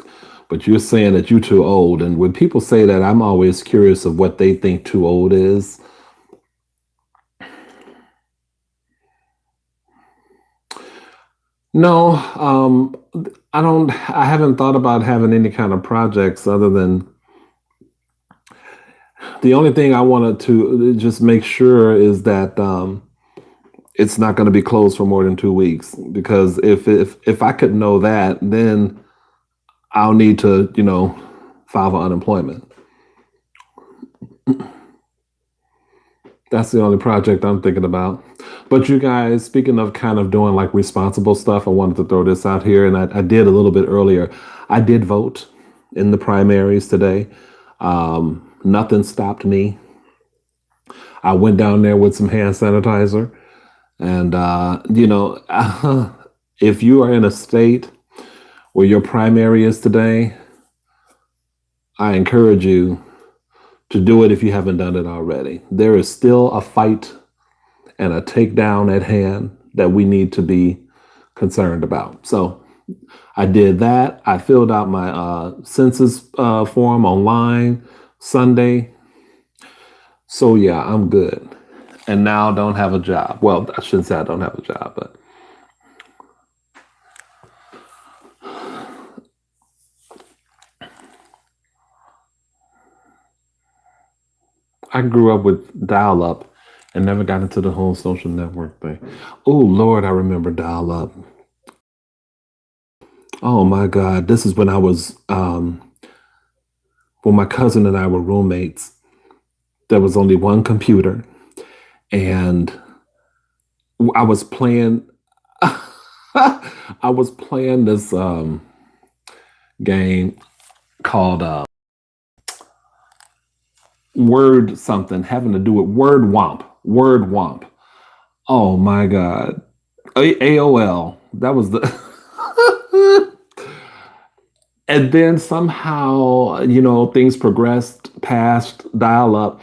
but you're saying that you're too old. And when people say that, I'm always curious of what they think too old is. No, I don't. I haven't thought about having any kind of projects other than the only thing I wanted to just make sure is that it's not going to be closed for more than 2 weeks. Because if I could know that, then I'll need to file for unemployment. That's the only project I'm thinking about. But you guys, speaking of kind of doing like responsible stuff, I wanted to throw this out here, and I did a little bit earlier. I did vote in the primaries today. Nothing stopped me. I went down there with some hand sanitizer, and if you are in a state where your primary is today, I encourage you to do it if you haven't done it already. There is still a fight and a takedown at hand that we need to be concerned about. So I did that. I filled out my census form online Sunday. So yeah, I'm good. And now I don't have a job. Well, I shouldn't say I don't have a job, but I grew up with dial up and never got into the whole social network thing. Oh Lord, I remember dial up. Oh my God, this is when I was when my cousin and I were roommates. There was only one computer, and I was playing. I was playing this game called Word something, having to do with Word Womp. Word Womp. Oh my God. AOL. That was the. And then somehow, things progressed past dial up.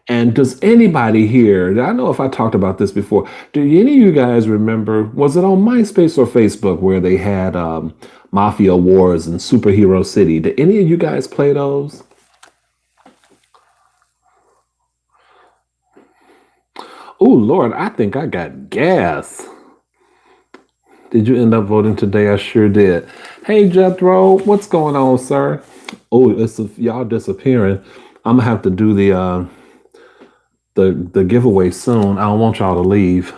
And does anybody here, I don't know if I talked about this before, do any of you guys remember, was it on MySpace or Facebook where they had Mafia Wars and Superhero City? Did any of you guys play those? Oh, Lord, I think I got gas. Did you end up voting today? I sure did. Hey, Jethro, what's going on, sir? Oh, y'all disappearing. I'm gonna have to do the giveaway soon. I don't want y'all to leave.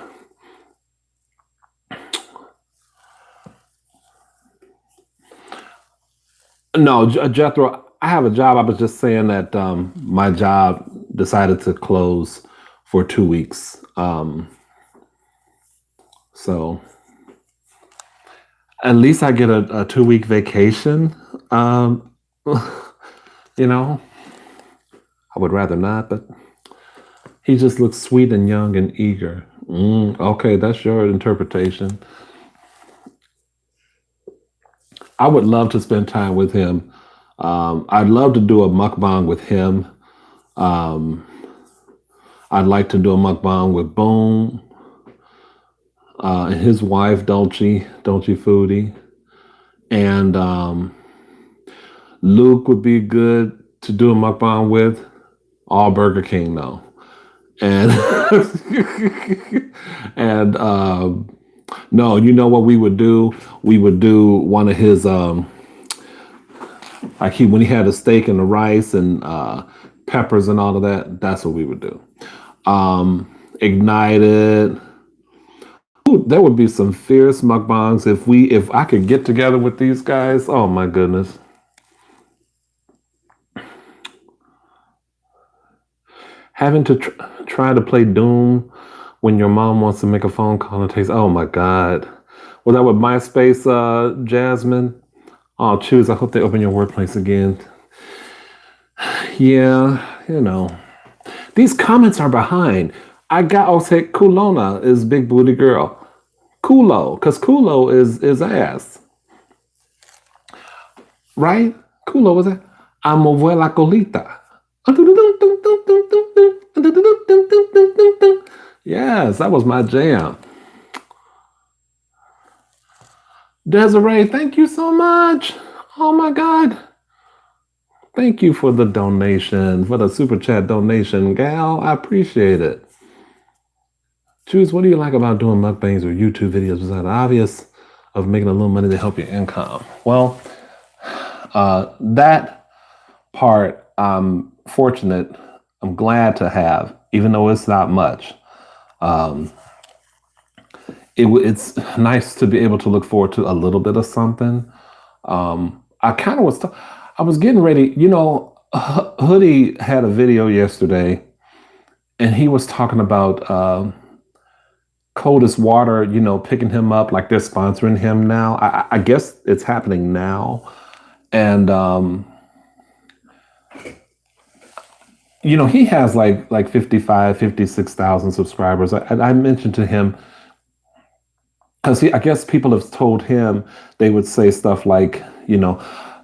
No, Jethro, I have a job. I was just saying that my job decided to close for 2 weeks. So at least I get a 2 week vacation. You know, I would rather not, but he just looks sweet and young and eager. Okay, that's your interpretation. I would love to spend time with him. I'd love to do a mukbang with him. Um, I'd like to do a mukbang with Boom and his wife, Dolce Foodie. And Luke would be good to do a mukbang with. All Burger King, though. And and no, you know what we would do? We would do one of his like when he had a steak and the rice and peppers and all of that. That's what we would do. Ignited, Ooh, there would be some fierce mukbangs if I could get together with these guys. Oh my goodness. Having to try to play Doom when your mom wants to make a phone call and takes. Oh my God. Was that with MySpace, Jasmine? Oh, choose. I hope they open your workplace again. Yeah, these comments are behind. I got also Kulona is big booty girl. Kulo, because Kulo is ass, right? Kulo is that. I'm abuela colita. Yes, that was my jam. Desiree, thank you so much. Oh my God. Thank you for the donation, for the super chat donation, gal. I appreciate it. Choose, what do you like about doing mukbangs or YouTube videos besides obvious of making a little money to help your income? Well, that part I'm fortunate, I'm glad to have, even though it's not much. It's nice to be able to look forward to a little bit of something. I kind of I was getting ready. Hoodie had a video yesterday, and he was talking about Cold as Water. Picking him up like they're sponsoring him now. I guess it's happening now, and he has like 55, 56,000 subscribers. I mentioned to him because I guess people have told him they would say stuff like,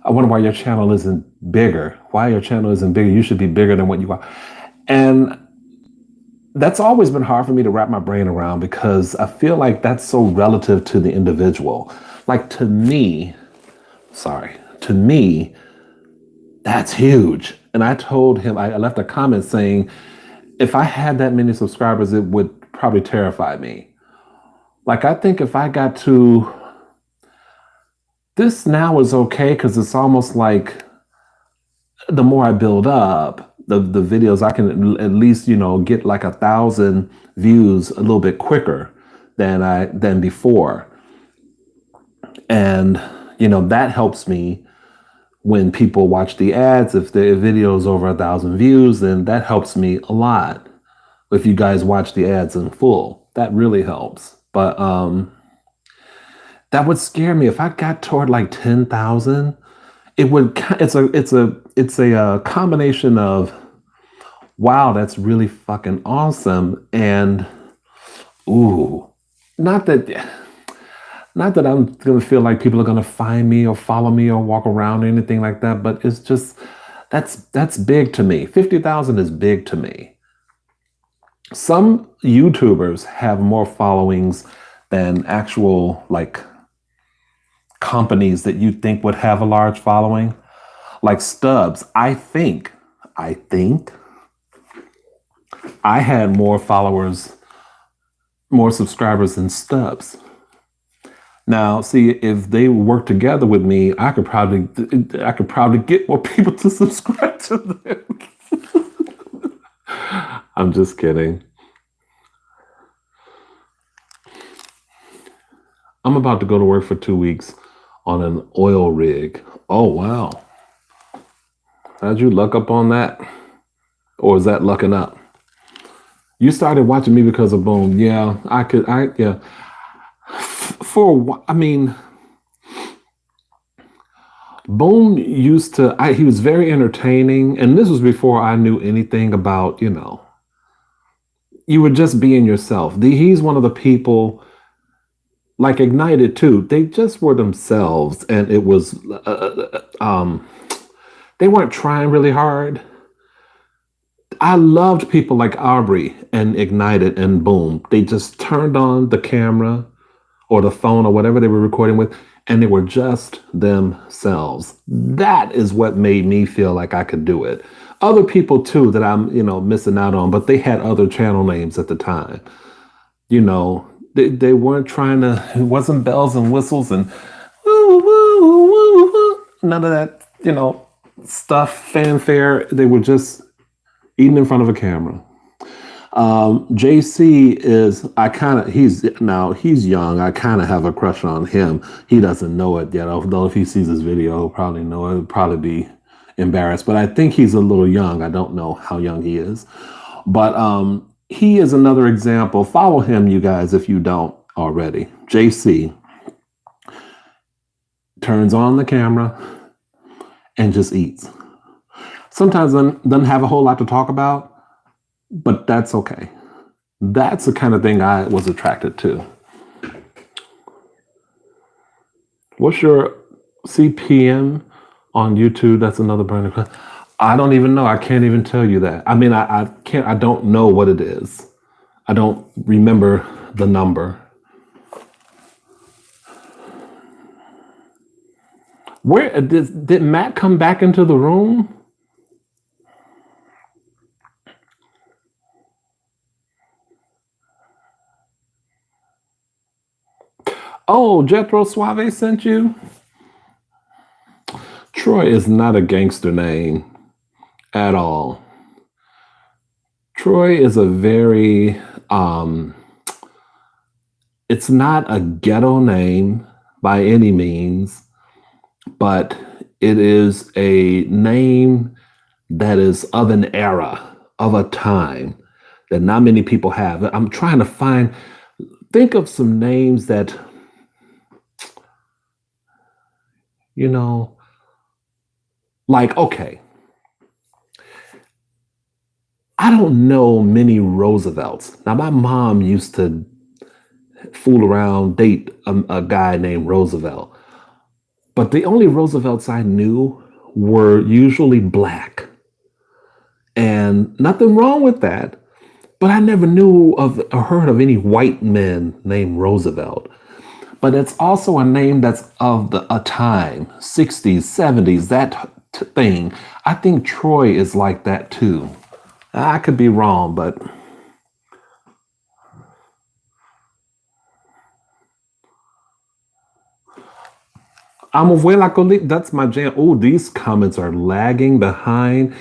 I wonder why your channel isn't bigger. Why your channel isn't bigger? You should be bigger than what you are. And that's always been hard for me to wrap my brain around because I feel like that's so relative to the individual. Like to me, that's huge. And I told him, I left a comment saying, if I had that many subscribers, it would probably terrify me. Like, I think if I got to this now is okay because it's almost like the more I build up, the videos I can at least, get like 1,000 views a little bit quicker than before. And, that helps me when people watch the ads. If the video is over 1,000 views, then that helps me a lot. If you guys watch the ads in full, that really helps. But that would scare me if I got toward like 10,000. It would. It's a combination of, wow, that's really fucking awesome, and ooh, not that I'm gonna feel like people are gonna find me or follow me or walk around or anything like that. But it's just that's big to me. 50,000 is big to me. Some YouTubers have more followings than actual like companies that you think would have a large following, like Stubbs. I think I had more followers, more subscribers than Stubbs. Now, see, if they work together with me, I could probably get more people to subscribe to them. I'm just kidding. I'm about to go to work for 2 weeks on an oil rig. Oh, wow. How'd you luck up on that? Or is that lucking up? You started watching me because of Boom. Yeah, yeah. Boom he was very entertaining. And this was before I knew anything about, you were just being yourself. He's one of the people, like Ignited too. They just were themselves. And it was, they weren't trying really hard. I loved people like Aubrey and Ignited and Boom. They just turned on the camera or the phone or whatever they were recording with, and they were just themselves. That is what made me feel like I could do it. Other people too that I'm, missing out on, but they had other channel names at the time. They weren't trying to, it wasn't bells and whistles and woo, woo, woo, woo, none of that, stuff, fanfare. They were just eating in front of a camera. JC is, he's young. I kind of have a crush on him. He doesn't know it yet, although if he sees this video, he'll probably know it. He'll probably be embarrassed, but I think he's a little young. I don't know how young he is, but he is another example. Follow him, you guys, if you don't already. JC turns on the camera and just eats. Sometimes doesn't have a whole lot to talk about, but that's okay. That's the kind of thing I was attracted to. What's your CPM on YouTube? That's another burning question. I don't even know. I can't even tell you that. I mean, I can't. I don't know what it is. I don't remember the number. Where did Matt come back into the room? Oh, Jethro Suave sent you? Troy is not a gangster name at all. Troy is a very, it's not a ghetto name by any means, but it is a name that is of an era, of a time that not many people have. I'm trying to think of some names that, like, okay, I don't know many Roosevelts. Now, my mom used to fool around, date a guy named Roosevelt. But the only Roosevelts I knew were usually black. And nothing wrong with that. But I never knew of or heard of any white men named Roosevelt. But it's also a name that's of a time, 60s, 70s, that thing. I think Troy is like that too. I could be wrong, but that's my jam. Oh, these comments are lagging behind,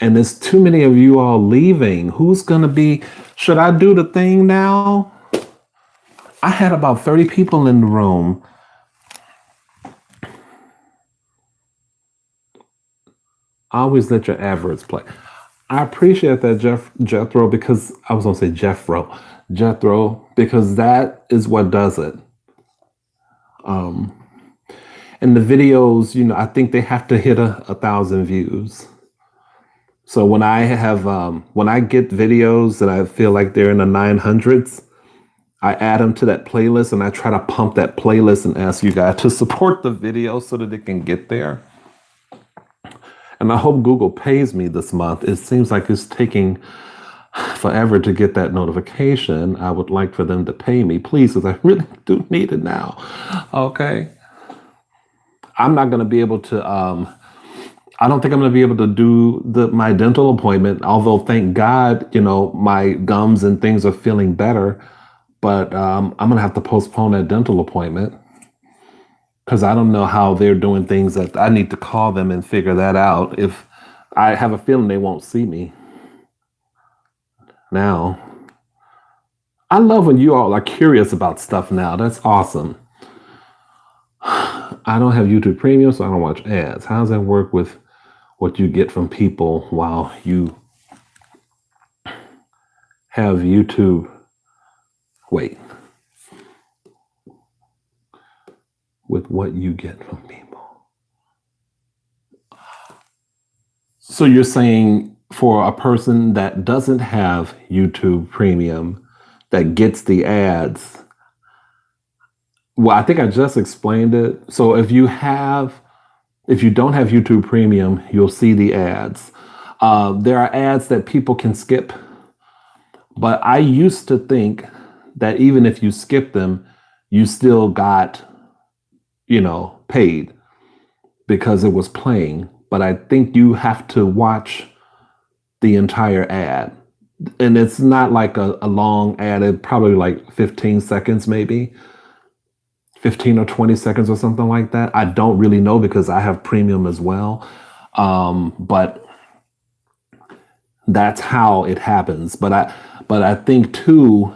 and there's too many of you all leaving. Should I do the thing now? I had about 30 people in the room. Always let your adverts play. I appreciate that, Jethro, because I was going to say Jethro, because that is what does it. And the videos, I think they have to hit 1,000 views. So when I get videos that I feel like they're in the 900s, I add them to that playlist and I try to pump that playlist and ask you guys to support the video so that it can get there. And I hope Google pays me this month. It seems like it's taking forever to get that notification. I would like for them to pay me, please, because I really do need it now. Okay. I'm not going to be able to, I don't think I'm going to be able to do my dental appointment, although thank God, my gums and things are feeling better. But I'm going to have to postpone that dental appointment because I don't know how they're doing things. That I need to call them and figure that out. If I have a feeling they won't see me now. I love when you all are curious about stuff now. That's awesome. I don't have YouTube Premium, so I don't watch ads. How does that work with what you get from people while you have YouTube? Wait. With what you get from people. So you're saying for a person that doesn't have YouTube Premium that gets the ads. Well, I think I just explained it. So if you don't have YouTube Premium, you'll see the ads. There are ads that people can skip. But I used to think that even if you skip them, you still got, paid because it was playing. But I think you have to watch the entire ad. And it's not like a long ad. It's probably like 15 seconds, maybe 15 or 20 seconds or something like that. I don't really know because I have Premium as well. But that's how it happens. But But I think too,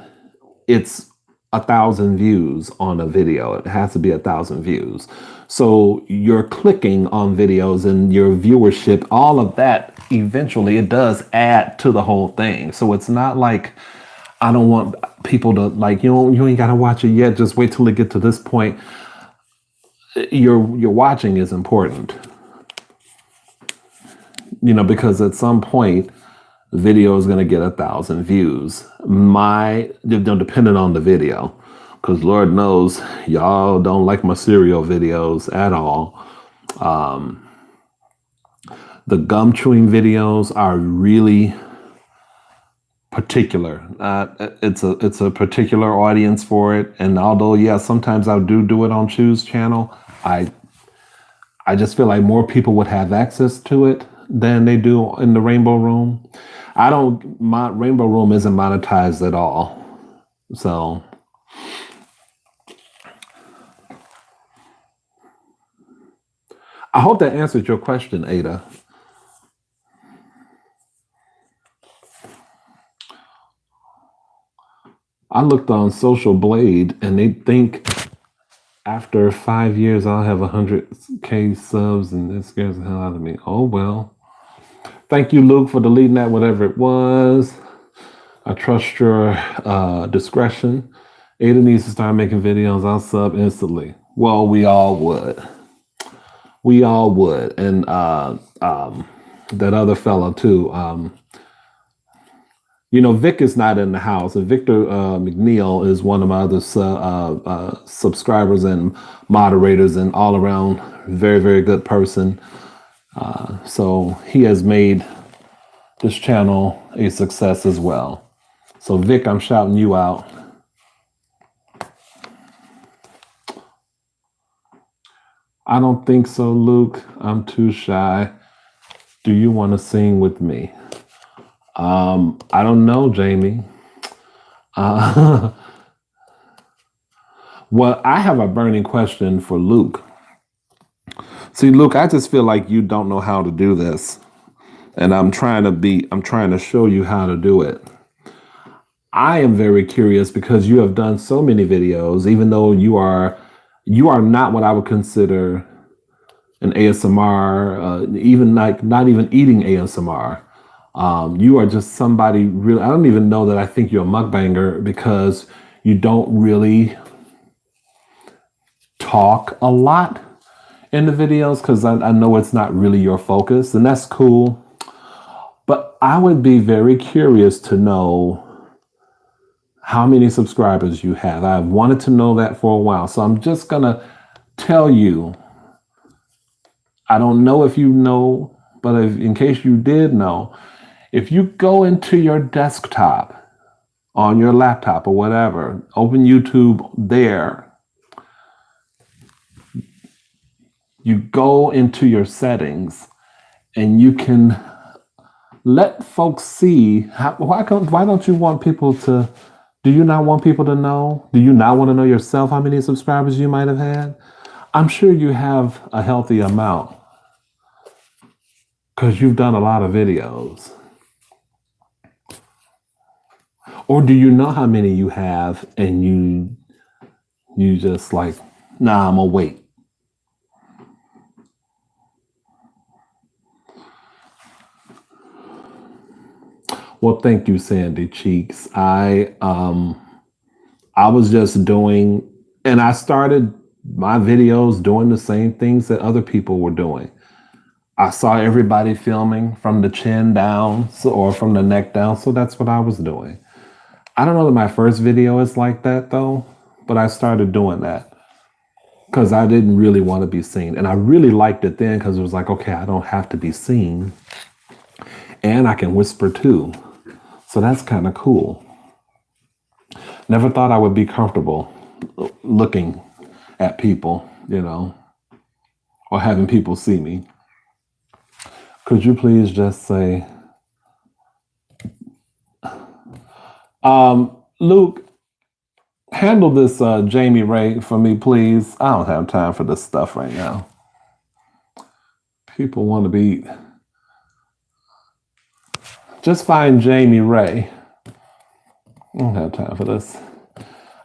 it's 1,000 views on a video. It has to be 1,000 views. So you're clicking on videos and your viewership, all of that, eventually it does add to the whole thing. So it's not like I don't want people to like, you ain't got to watch it yet. Just wait till it get to this point. Your watching is important, because at some point the video is going to get 1,000 views. Depending on the video, because Lord knows y'all don't like my cereal videos at all. The gum chewing videos are really particular. It's a particular audience for it. And although, yeah, sometimes I do it on Chew's channel, I just feel like more people would have access to it than they do in the Rainbow Room. My Rainbow Room isn't monetized at all. So I hope that answered your question, Ada. I looked on Social Blade and they think after 5 years I'll have 100K subs, and it scares the hell out of me. Oh well. Thank you, Luke, for deleting that, whatever it was. I trust your discretion. Ada needs to start making videos. I'll sub instantly. Well, we all would. We all would. And that other fellow too. Vic is not in the house, and Victor McNeil is one of my other subscribers and moderators, and all around very, very good person. So he has made this channel a success as well. So Vic, I'm shouting you out. I don't think so, Luke. I'm too shy. Do you want to sing with me? I don't know, Jamie. Well, I have a burning question for Luke. See, Luke, I just feel like you don't know how to do this. And I'm trying to show you how to do it. I am very curious because you have done so many videos, even though you are not what I would consider an ASMR, even like not even eating ASMR. You are just somebody really, I don't even know that I think you're a mukbanger because you don't really talk a lot in the videos, because I know it's not really your focus, and that's cool. But I would be very curious to know how many subscribers you have. I've wanted to know that for a while. So I'm just going to tell you, I don't know if you know, but in case you did know, if you go into your desktop on your laptop or whatever, open YouTube there, you go into your settings and you can let folks see. Why don't you want people to, do you not want people to know? Do you not want to know yourself how many subscribers you might have had? I'm sure you have a healthy amount because you've done a lot of videos. Or do you know how many you have and you just like, nah, I'm gonna wait. Well, thank you, Sandy Cheeks. I was just doing, and I started my videos doing the same things that other people were doing. I saw everybody filming from the chin down, or from the neck down, so that's what I was doing. I don't know that my first video is like that though, but I started doing that because I didn't really want to be seen. And I really liked it then because it was like, okay, I don't have to be seen and I can whisper too. So that's kind of cool. Never thought I would be comfortable looking at people, or having people see me. Could you please just say, Luke, handle this Jamie Ray for me, please. I don't have time for this stuff right now. People want to be. Just find Jamie Ray. I don't have time for this.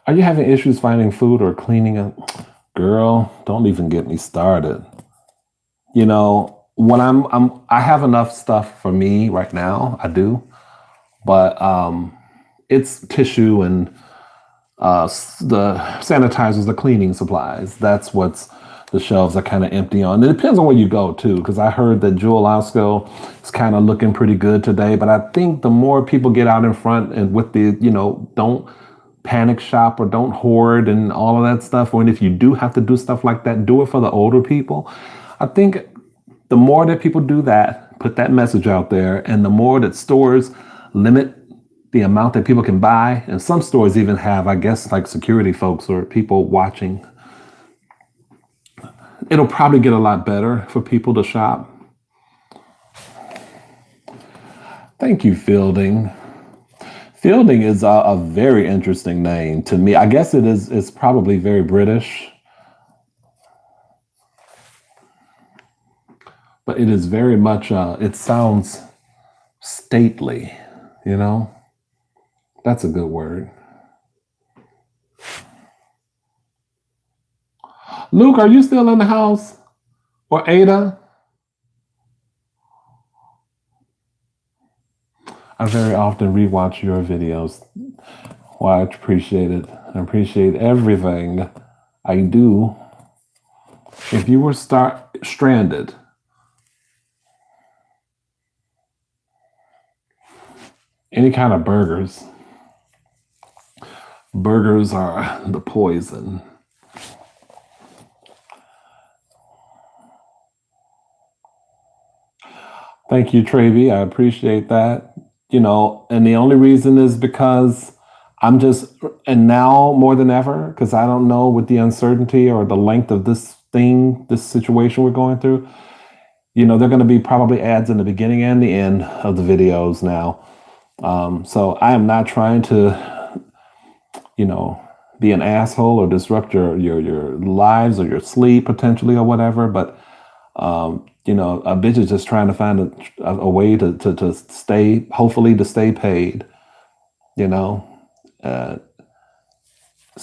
Are you having issues finding food or cleaning up? Girl, don't even get me started. You know, when I have enough stuff for me right now, I do, but it's tissue and the sanitizers, the cleaning supplies. That's what's the shelves are kind of empty on. It depends on where you go too, because I heard that Jewel Osco is kind of looking pretty good today. But I think the more people get out in front and with the, don't panic shop or don't hoard and all of that stuff. Or if you do have to do stuff like that, do it for the older people. I think the more that people do that, put that message out there, and the more that stores limit the amount that people can buy, and some stores even have, I guess, like security folks or people watching, it'll probably get a lot better for people to shop. Thank you, Fielding. Fielding is a very interesting name to me. I guess it is. It's probably very British, but it is very much. It sounds stately. That's a good word. Luke, are you still in the house? Or Ada? I very often rewatch your videos. Well, I appreciate it. I appreciate everything I do. If you were stranded, any kind of burgers. Burgers are the poison. Thank you, Travi. I appreciate that. And the only reason is because and now more than ever, because I don't know with the uncertainty or the length of this situation we're going through, they're going to be probably ads in the beginning and the end of the videos now. So I am not trying to, be an asshole or disrupt your lives or your sleep potentially or whatever. But, a bitch is just trying to find a way to stay, hopefully to stay paid, it's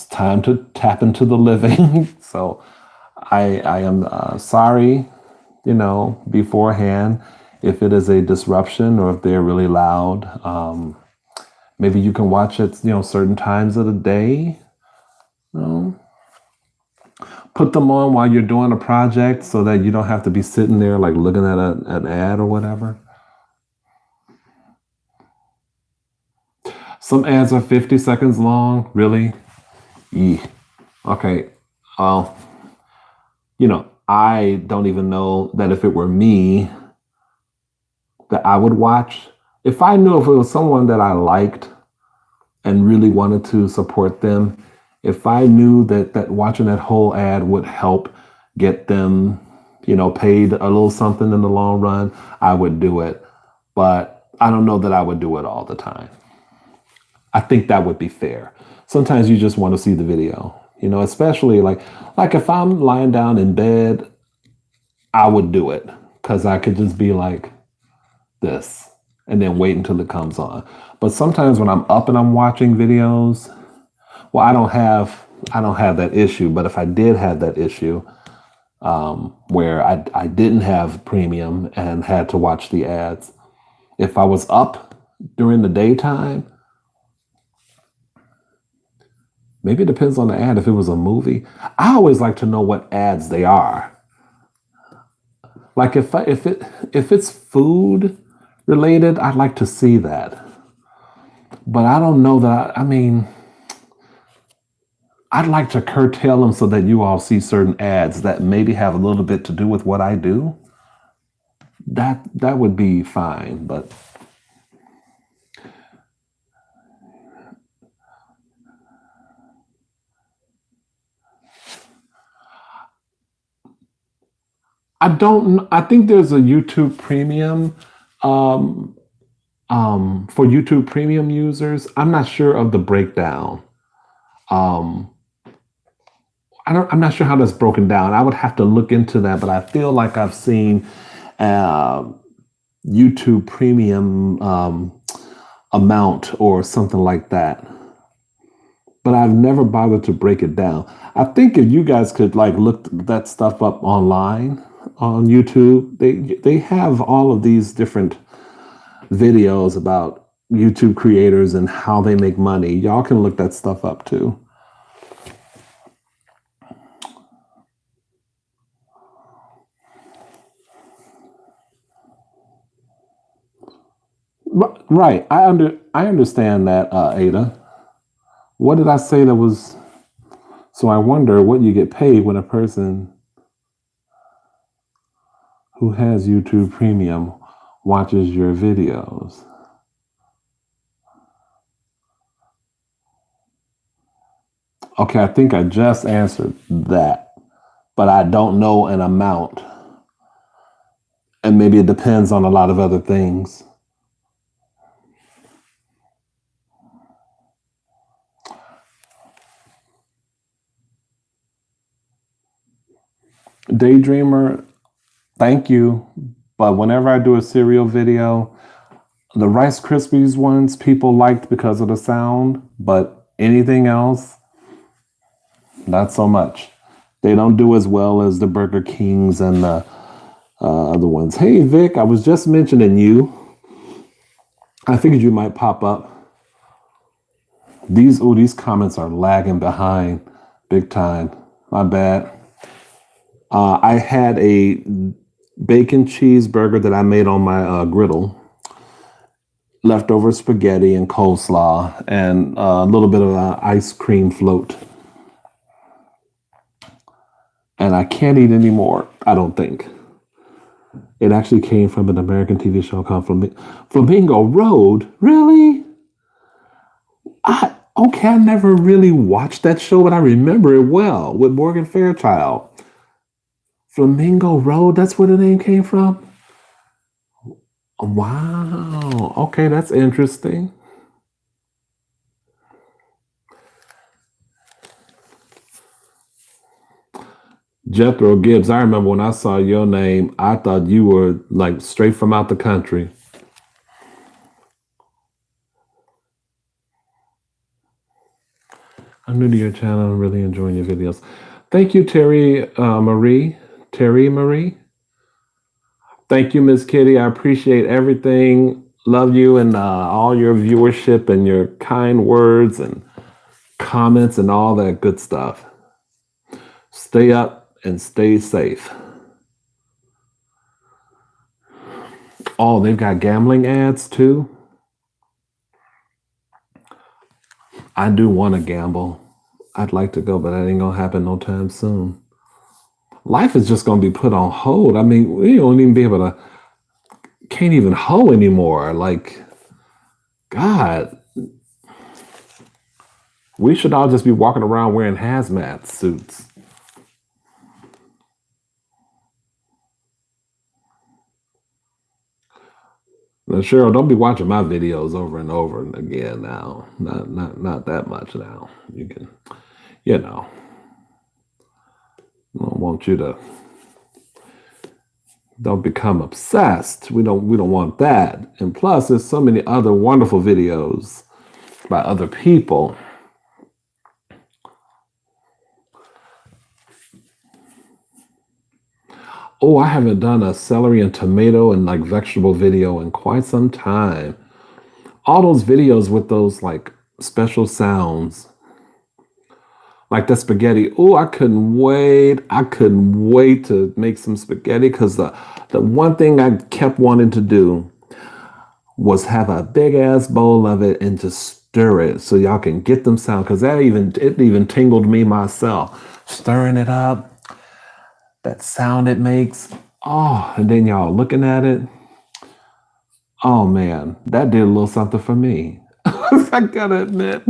time to tap into the living. So I am sorry, beforehand, if it is a disruption or if they're really loud. Maybe you can watch it, certain times of the day. Put them on while you're doing a project so that you don't have to be sitting there like looking at an ad or whatever. Some ads are 50 seconds long. Really? Okay. I don't even know that if it were me that I would watch. If I knew if it was someone that I liked and really wanted to support them, if I knew that watching that whole ad would help get them, paid a little something in the long run, I would do it. But I don't know that I would do it all the time. I think that would be fair. Sometimes you just want to see the video, especially like if I'm lying down in bed, I would do it because I could just be like this and then wait until it comes on. But sometimes when I'm up and I'm watching videos, well, I don't have that issue. But if I did have that issue where I didn't have premium and had to watch the ads, if I was up during the daytime, maybe it depends on the ad. If it was a movie, I always like to know what ads they are. Like if it's food related, I'd like to see that. But I don't know that. I'd like to curtail them so that you all see certain ads that maybe have a little bit to do with what I do. That would be fine, but I think there's a YouTube Premium for YouTube Premium users. I'm not sure of the breakdown. I'm not sure how that's broken down. I would have to look into that, but I feel like I've seen YouTube Premium amount or something like that. but I've never bothered to break it down. I think if you guys could like look that stuff up online on YouTube, they have all of these different videos about YouTube creators and how they make money. Y'all can look that stuff up too. Right. I understand that, Ada. What did I say that was so I wonder what you get paid when a person who has YouTube Premium watches your videos. Okay, I think I just answered that, but I don't know an amount. And maybe it depends on a lot of other things. Daydreamer, thank you. But whenever I do a cereal video, the Rice Krispies ones people liked because of the sound, but anything else, not so much. They don't do as well as the Burger Kings and the other ones. Hey, Vic, I was just mentioning you. I figured you might pop up. These comments are lagging behind big time. My bad. I had a bacon cheeseburger that I made on my griddle, leftover spaghetti and coleslaw, and a little bit of ice cream float. And I can't eat anymore, I don't think. It actually came from an American TV show called Flamingo Road. Really? I never really watched that show, but I remember it well with Morgan Fairchild. Flamingo Road, that's where the name came from? Wow. Okay, that's interesting. Jethro Gibbs, I remember when I saw your name, I thought you were like straight from out the country. I'm new to your channel. I'm really enjoying your videos. Thank you, Terry Marie. Terry Marie. Thank you, Miss Kitty. I appreciate everything. Love you and all your viewership and your kind words and comments and all that good stuff. Stay up and stay safe. Oh, they've got gambling ads too. I do want to gamble. I'd like to go, but that ain't gonna happen no time soon. Life is just gonna be put on hold. I mean, we don't even be able to, can't even hoe anymore. Like, God, we should all just be walking around wearing hazmat suits. Now, Cheryl, don't be watching my videos over and over and again now. Not that much now. You can, you know. I don't want you to don't become obsessed. We don't want that. And plus, there's so many other wonderful videos by other people. Oh, I haven't done a celery and tomato and like vegetable video in quite some time. All those videos with those like special sounds, like the spaghetti. Oh, I couldn't wait. I couldn't wait to make some spaghetti because the one thing I kept wanting to do was have a big ass bowl of it and just stir it so y'all can get them sound, because it even tingled me myself. Stirring it up. That sound it makes. Oh, and then y'all looking at it. Oh man, that did a little something for me. I gotta admit.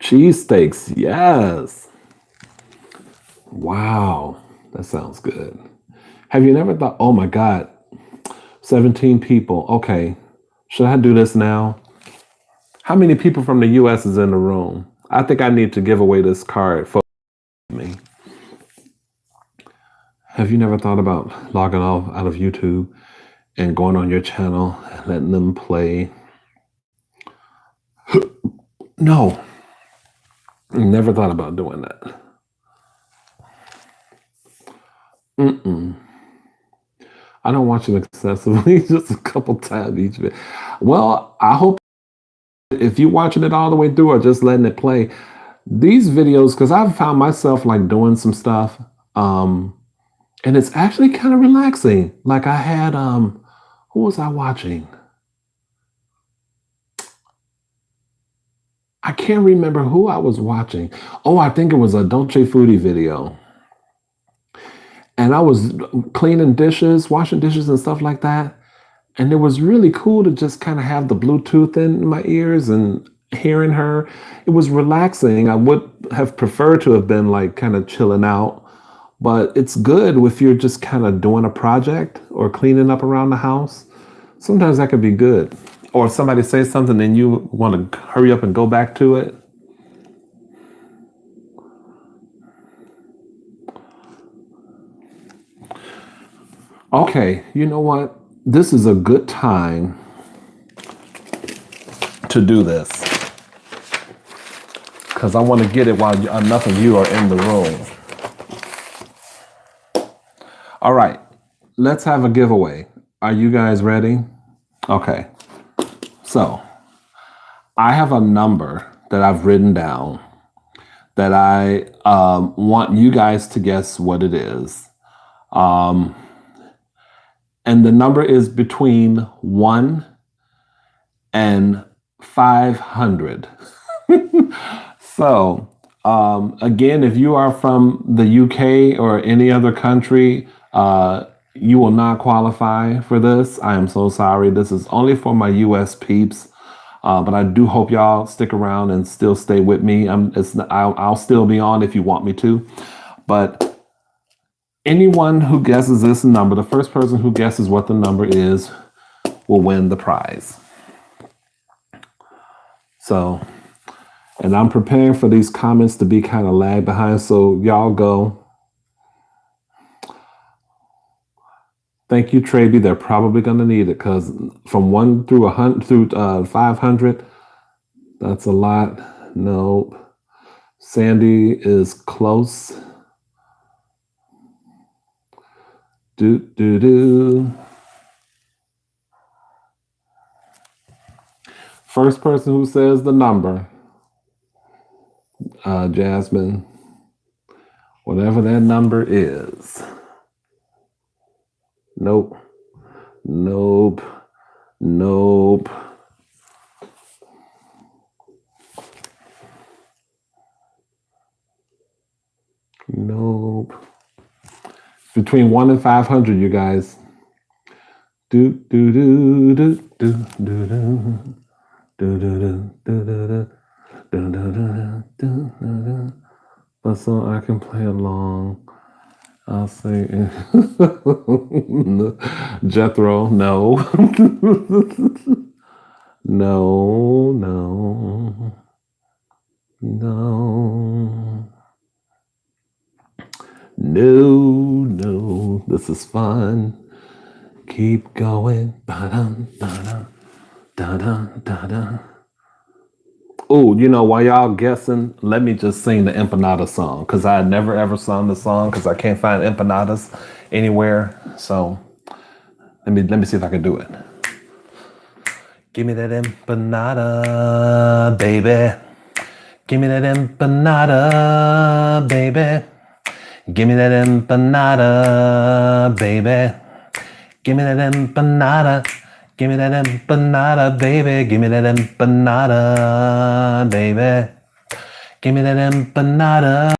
Cheesesteaks, yes. Wow, that sounds good. Have you never thought, oh my God, 17 people. Okay, should I do this now? How many people from the US is in the room? I think I need to give away this card for me. Have you never thought about logging off out of YouTube and going on your channel and letting them play No, never thought about doing that. Mm-mm. I don't watch them excessively, just a couple times each video. Well, I hope if you're watching it all the way through or just letting it play, these videos, because I've found myself like doing some stuff, and it's actually kind of relaxing. Like I had, who was I watching? I can't remember who I was watching. Oh, I think it was a Dolce Foodie video. And I was cleaning dishes, washing dishes and stuff like that. And it was really cool to just kind of have the Bluetooth in my ears and hearing her. It was relaxing. I would have preferred to have been like kind of chilling out, but it's good if you're just kind of doing a project or cleaning up around the house. Sometimes that could be good. Or if somebody says something and you want to hurry up and go back to it. Okay, you know what? This is a good time to do this because I want to get it while enough of you are in the room. All right, let's have a giveaway. Are you guys ready? Okay, so I have a number that I've written down that I want you guys to guess what it is. And the number is between 1 and 500. So, again, if you are from the UK or any other country, you will not qualify for this. I am so sorry. This is only for my US peeps. But I do hope y'all stick around and still stay with me. I'll still be on if you want me to. But anyone who guesses this number, the first person who guesses what the number is, will win the prize. So, and I'm preparing for these comments to be kind of lag behind. So y'all go. Thank you, Traby. They're probably going to need it because from 1 through 100 through 500, that's a lot. Nope. Sandy is close. Do. First person who says the number, Jasmine, whatever that number is. Nope. Nope. Nope. Nope. Between 1 and 500, you guys. Do do do do do do do do do do do do. But so I can play along. I'll say Jethro, no. No, no. No. No. This is fun. Keep going. Ba-dum, ba-dum, da-dum, da-dum. Oh, while y'all guessing, let me just sing the empanada song because I had never ever sung the song because I can't find empanadas anywhere. So let me see if I can do it. Give me that empanada, baby. Give me that empanada, baby. Give me that empanada, baby. Give me that empanada. Give me that empanada, baby. Give me that empanada, baby. Give me that empanada.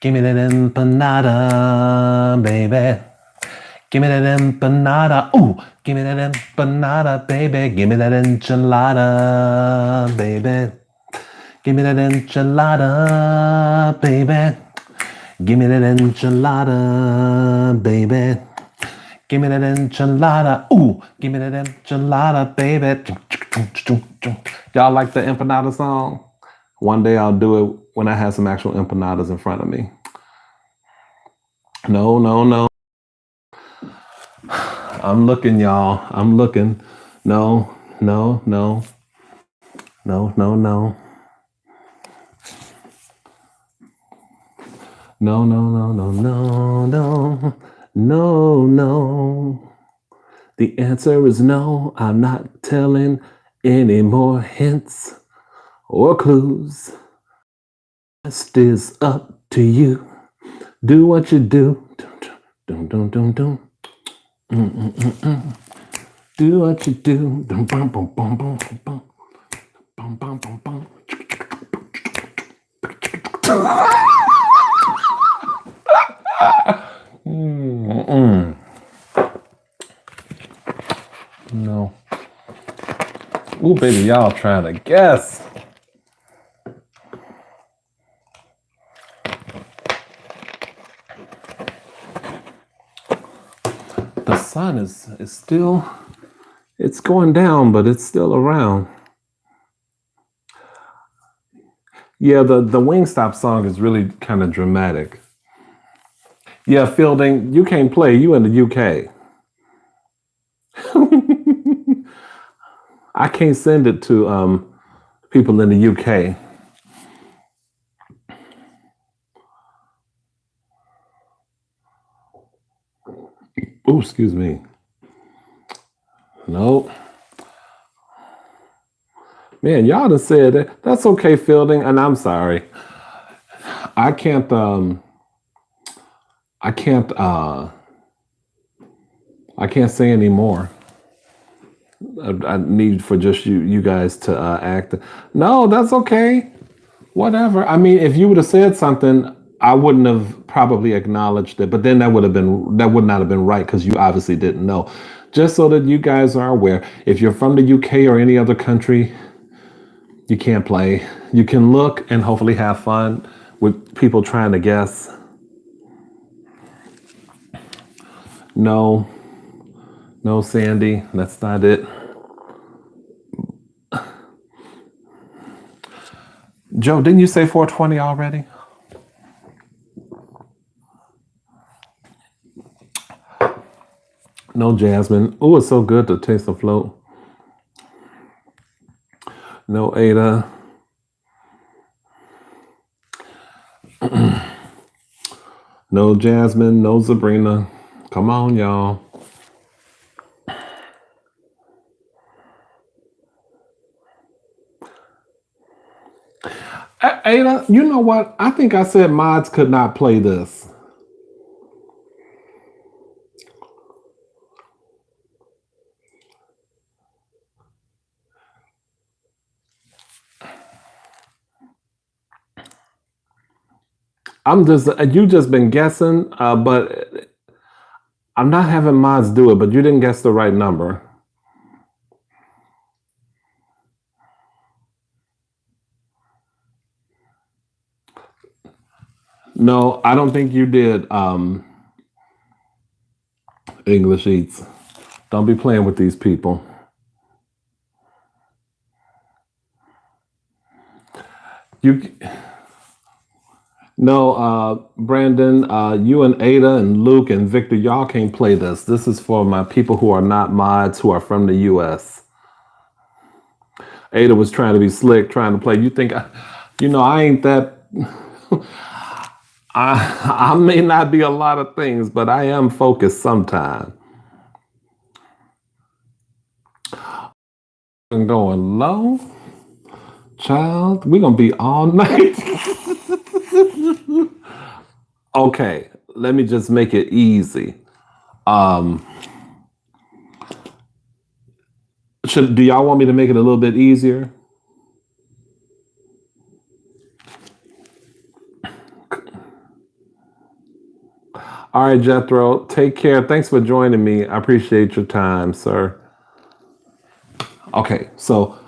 Give me that empanada, baby. Give me that empanada. Ooh, give me that empanada, baby. Give me that enchilada, baby. Give me that enchilada, baby. Give me that enchilada, baby. Give me that enchilada. Ooh, give me that enchilada, baby. Y'all like the empanada song? One day I'll do it when I have some actual empanadas in front of me. No. I'm looking, y'all. I'm looking. No. No, no, no. No, no, no, no, no, no, no, no. The answer is no. I'm not telling any more hints or clues. Rest is up to you. Do what you do. Dum, dum, dum, dum. Do what you do. Dum, bum, bum, bum, bum, bum. Bum, bum, bum, bum. No. Ooh, baby, y'all trying to guess. The sun is still, it's going down, but it's still around. Yeah, the Wingstop song is really kind of dramatic. Yeah, Fielding, you can't play. You in the UK. I can't send it to people in the UK. Oh, excuse me. Nope. Man, y'all done said that. That's okay, Fielding, and I'm sorry. I can't I can't say anymore. I need for just you guys to act. No, that's okay. Whatever. I mean, if you would have said something, I wouldn't have probably acknowledged it. But then that would not have been right because you obviously didn't know. Just so that you guys are aware, if you're from the UK or any other country, you can't play. You can look and hopefully have fun with people trying to guess. No, no, Sandy, that's not it. Joe, didn't you say 420 already? No, Jasmine. Oh, it's so good to taste the float. No, Ada. No, Jasmine. No, Sabrina. Come on, y'all. Ada, you know what? I think I said mods could not play this. You just been guessing, but I'm not having mods do it, but you didn't guess the right number. No, I don't think you did English Eats. Don't be playing with these people. You No, Brandon, you and Ada and Luke and Victor, y'all can't play this. This is for my people who are not mods who are from the US. Ada was trying to be slick, trying to play. You think, I ain't that. I may not be a lot of things, but I am focused sometime. I'm going low, child. We're gonna be all night. Okay, let me just make it easy. Do y'all want me to make it a little bit easier? All right, Jethro, take care. Thanks for joining me. I appreciate your time, sir. Okay, so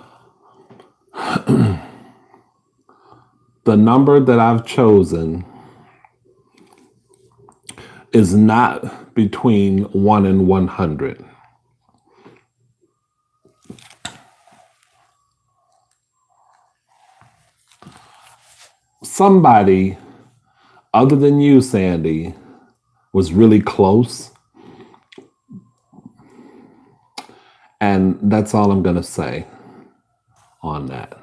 the number that I've chosen is not between 1 and 100. Somebody other than you, Sandy, was really close. And that's all I'm going to say on that.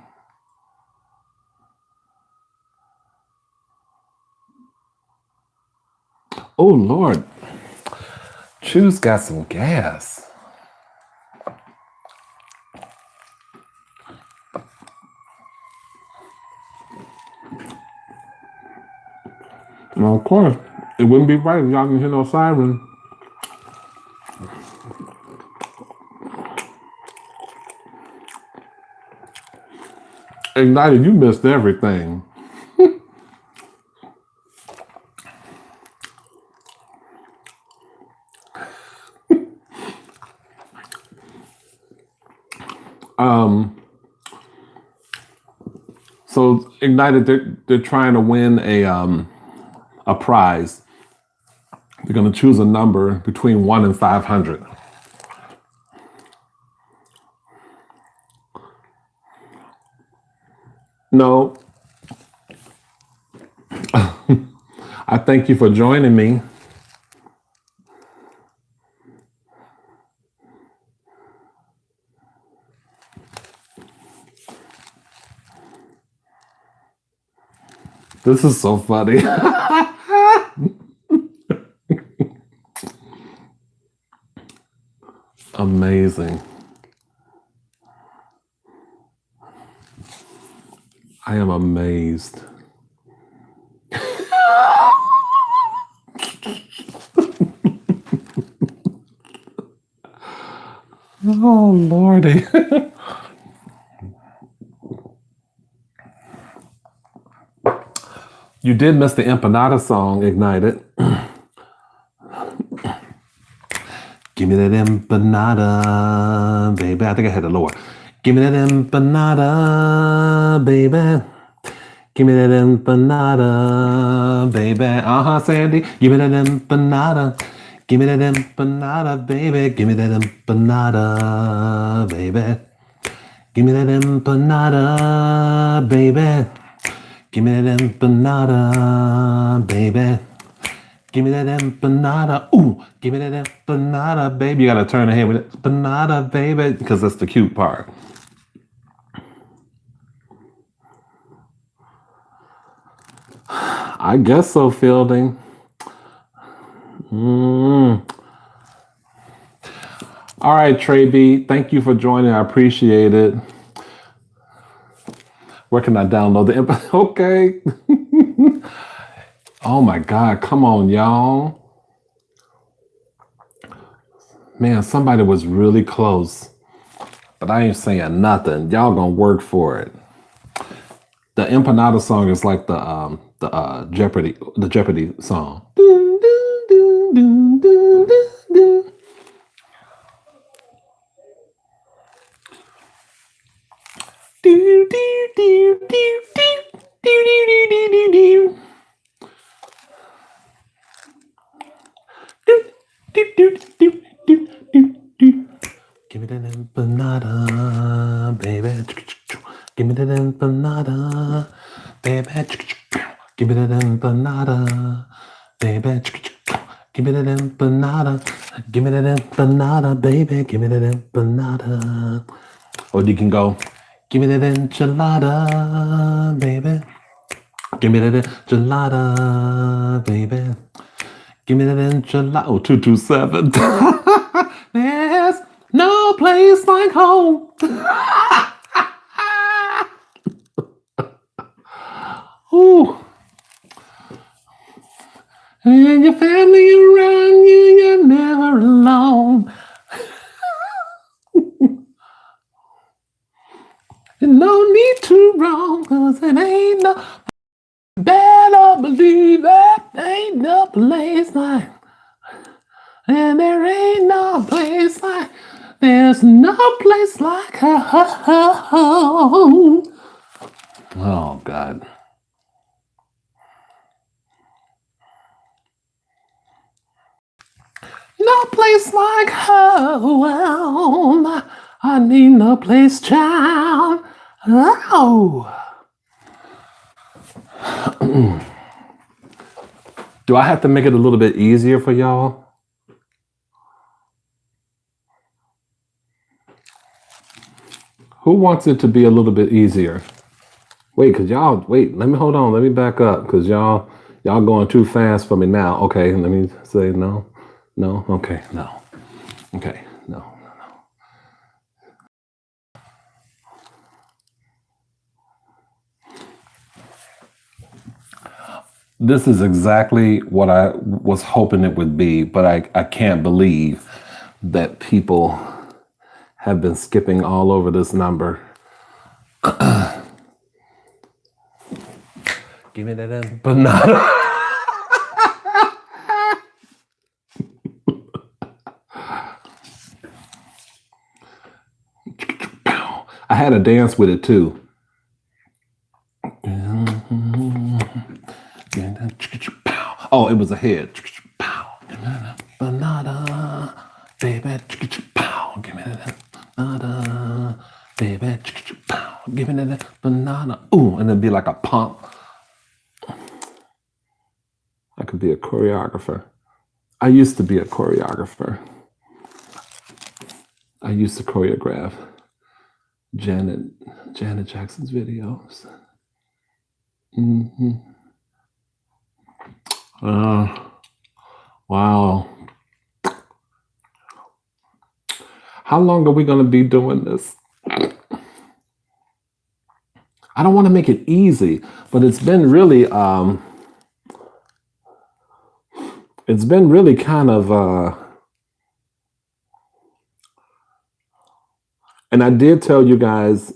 Oh, Lord. Chew's got some gas. Well, of course, it wouldn't be right if y'all can hear no siren. Ignited, you missed everything. So Ignited, they're trying to win a prize. They're going to choose a number between 1 and 500. No. I thank you for joining me. This is so funny. Amazing. I am amazed. Oh, Lordy. You did miss the empanada song, Ignited. Give me that empanada, baby. I think I had the lower. Give me that empanada, baby. Give me that empanada, baby. Sandy. Give me that empanada. Give me that empanada, baby. Give me that empanada, baby. Give me that empanada, baby. Give me that empanada, baby. Give me that empanada. Ooh, give me that empanada, baby. You gotta turn the head with it. Empanada, baby, because that's the cute part. I guess so, Fielding. All right, Trey B. Thank you for joining. I appreciate it. Where can I download the Okay. Oh my God. Come on, y'all. Man, somebody was really close. But I ain't saying nothing. Y'all gonna work for it. The empanada song is like the Jeopardy song. Dun, dun, dun, dun, dun, dun. Do, do, do, do, do, do, do, do, do, do. Do, do, do, do, do, do. Give me that empanada, baby. Give me that empanada, baby. Give me that empanada, baby. Give me that empanada. Give me that empanada, baby. Give me that empanada. Or you can go, give me that enchilada, baby. Give me that enchilada, baby. Give me that enchilada. Oh, 227. There's no place like home. Ooh. And your family around you, you're never alone. No need to wrong, cause it ain't no better believe it. Ain't no place like, and there ain't no place like, there's no place like home. Oh God. No place like home. I need no place, child. Oh. Do I have to make it a little bit easier for y'all? Who wants it to be a little bit easier? Wait, let me hold on. Let me back up because y'all Y'all going too fast for me now. Okay, let me say no. No. Okay, no. Okay, no. This is exactly what I was hoping it would be, but I can't believe that people have been skipping all over this number. Give me that banana. I had a dance with it too. Oh, it was a head. Banana, baby. Give me that banana, baby. Give me that banana. Ooh, and it'd be like a pump. I could be a choreographer. I used to be a choreographer. I used to choreograph Janet Jackson's videos. Mm-hmm. Wow. How long are we going to be doing this? I don't want to make it easy, but it's been really kind of and I did tell you guys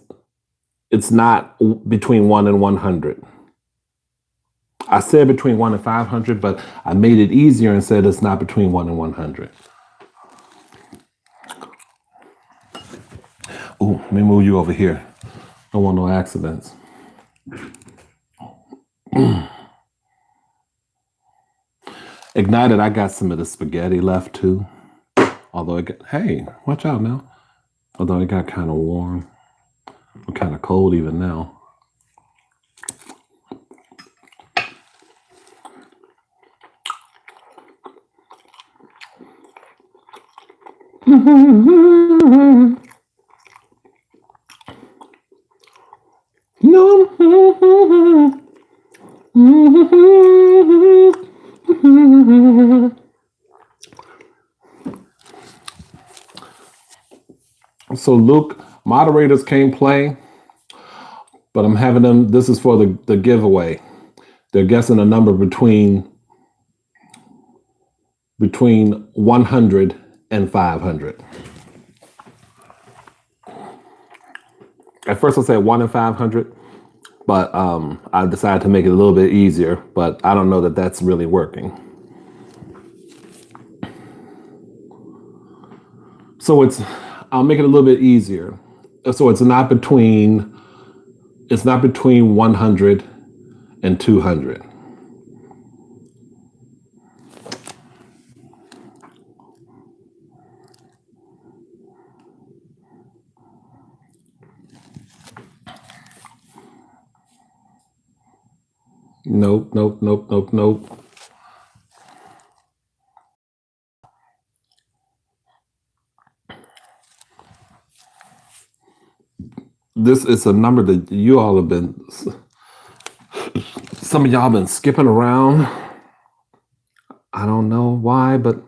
it's not between 1 and 100. I said between 1 and 500, but I made it easier and said it's not between 1 and 100. Ooh, let me move you over here. Don't want no accidents. Ignited, I got some of the spaghetti left too. Although it got, hey, watch out now. Although it got kind of warm. Kind of cold even now. So Luke, moderators can't play, but I'm having them, this is for the giveaway. They're guessing a number between 100 and 500. At first I said 1 and 500, but I decided to make it a little bit easier, but I don't know that that's really working. So I'll make it a little bit easier. So it's not between 100 and 200. Nope. This is a number that you all have been, some of y'all been skipping around. I don't know why, but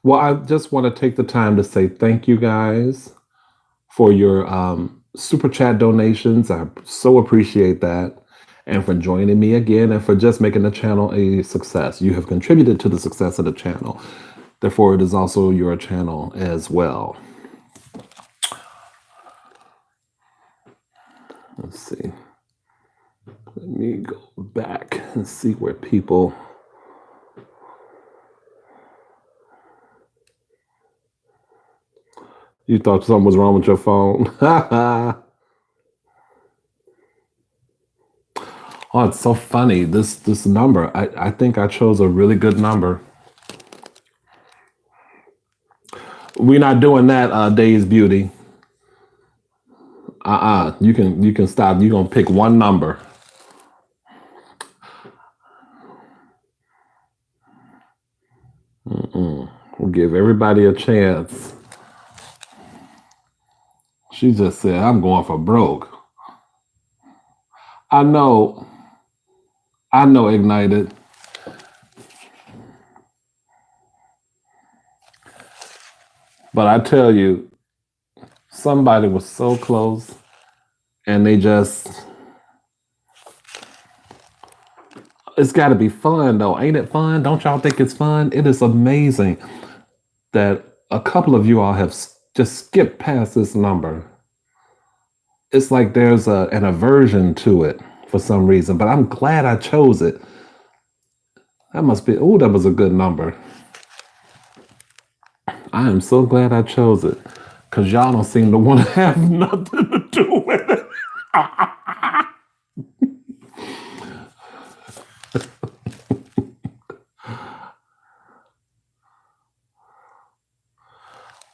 well, I just want to take the time to say thank you guys for your super chat donations. I so appreciate that. And for joining me again and for just making the channel a success. You have contributed to the success of the channel. Therefore, it is also your channel as well. Let's see. Let me go back and see where people... You thought something was wrong with your phone. Oh, it's so funny. This number, I think I chose a really good number. We're not doing that, Days Beauty. You can stop. You're gonna pick one number. We'll give everybody a chance. She just said, I'm going for broke. I know, Ignited. But I tell you, somebody was so close and they just, it's got to be fun though. Ain't it fun? Don't y'all think it's fun? It is amazing that a couple of you all have just skipped past this number. It's like there's an aversion to it for some reason, but I'm glad I chose it. That must be, oh, that was a good number. I am so glad I chose it because y'all don't seem to want to have nothing to do with it.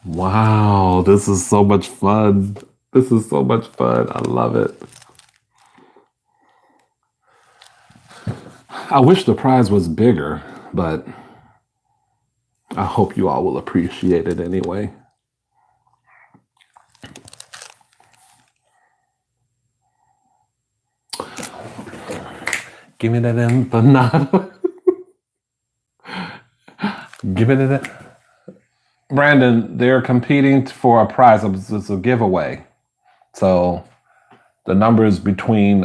Wow, this is so much fun. This is so much fun. I love it. I wish the prize was bigger, but I hope you all will appreciate it anyway. Give me that empanada. Give me that. Brandon, they're competing for a prize. It's a giveaway. So the number is between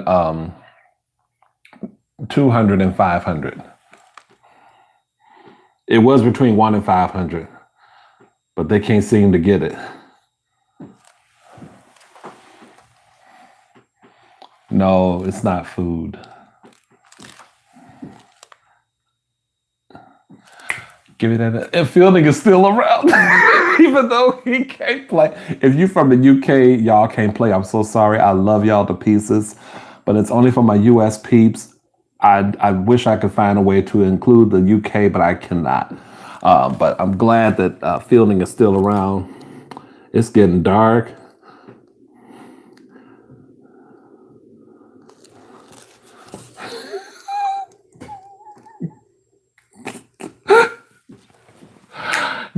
200 and 500. It was between 1 and 500, but they can't seem to get it. No, it's not food. Give me that. And Fielding is still around, even though he can't play. If you're from the UK, y'all can't play. I'm so sorry. I love y'all to pieces, but it's only for my US peeps. I wish I could find a way to include the UK, but I cannot. But I'm glad that Fielding is still around. It's getting dark.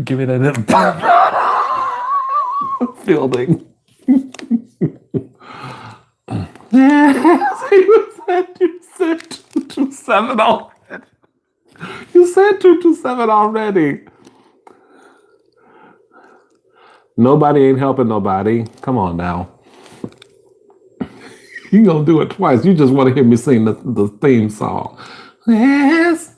Give me that Fielding. You said 227 already. You said 227 already. Nobody ain't helping nobody. Come on now. You gonna do it twice. You just want to hear me sing the theme song. Yes.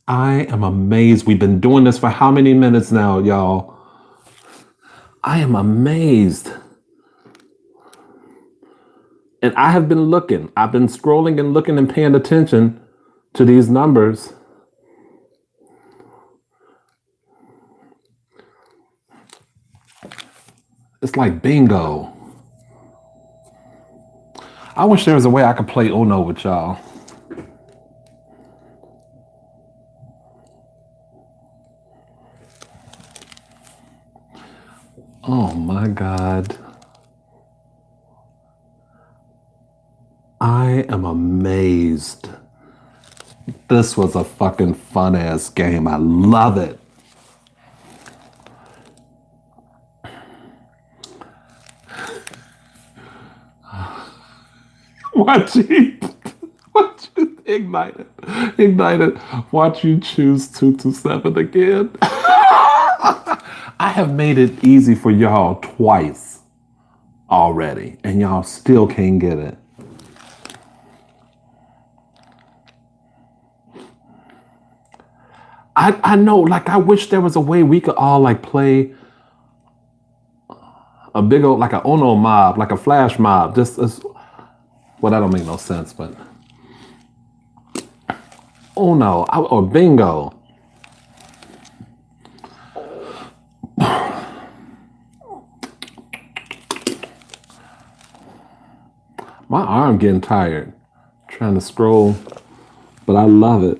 I am amazed. We've been doing this for how many minutes now, y'all? I am amazed. And I have been looking. I've been scrolling and looking and paying attention to these numbers. It's like bingo. I wish there was a way I could play Uno with y'all. Oh my God. I am amazed. This was a fucking fun ass game. I love it. Watch you ignited. Watch you choose 227 again. I have made it easy for y'all twice already, and y'all still can't get it. I know, like, I wish there was a way we could all like play a big old, like a Uno mob, like a flash mob. Just as, well, that don't make no sense, but Uno or bingo. My arm getting tired trying to scroll, but I love it.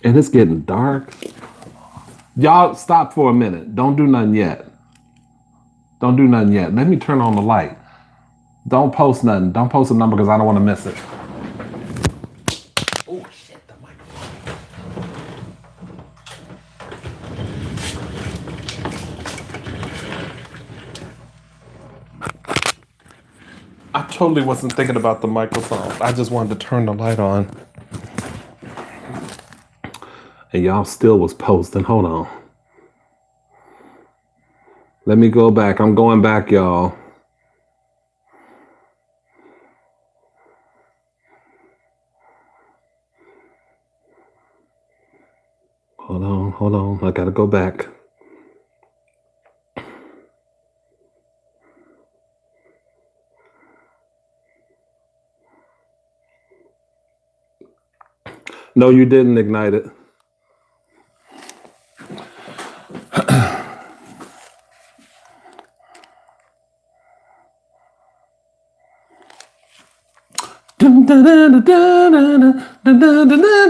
And it's getting dark. Y'all stop for a minute. Don't do nothing yet. Don't do nothing yet. Let me turn on the light. Don't post nothing. Don't post a number because I don't want to miss it. Oh shit, the microphone. I totally wasn't thinking about the microphone. I just wanted to turn the light on. And y'all still was posting. Hold on. Let me go back. I'm going back, y'all. Hold on. I gotta go back. No, you didn't ignite it.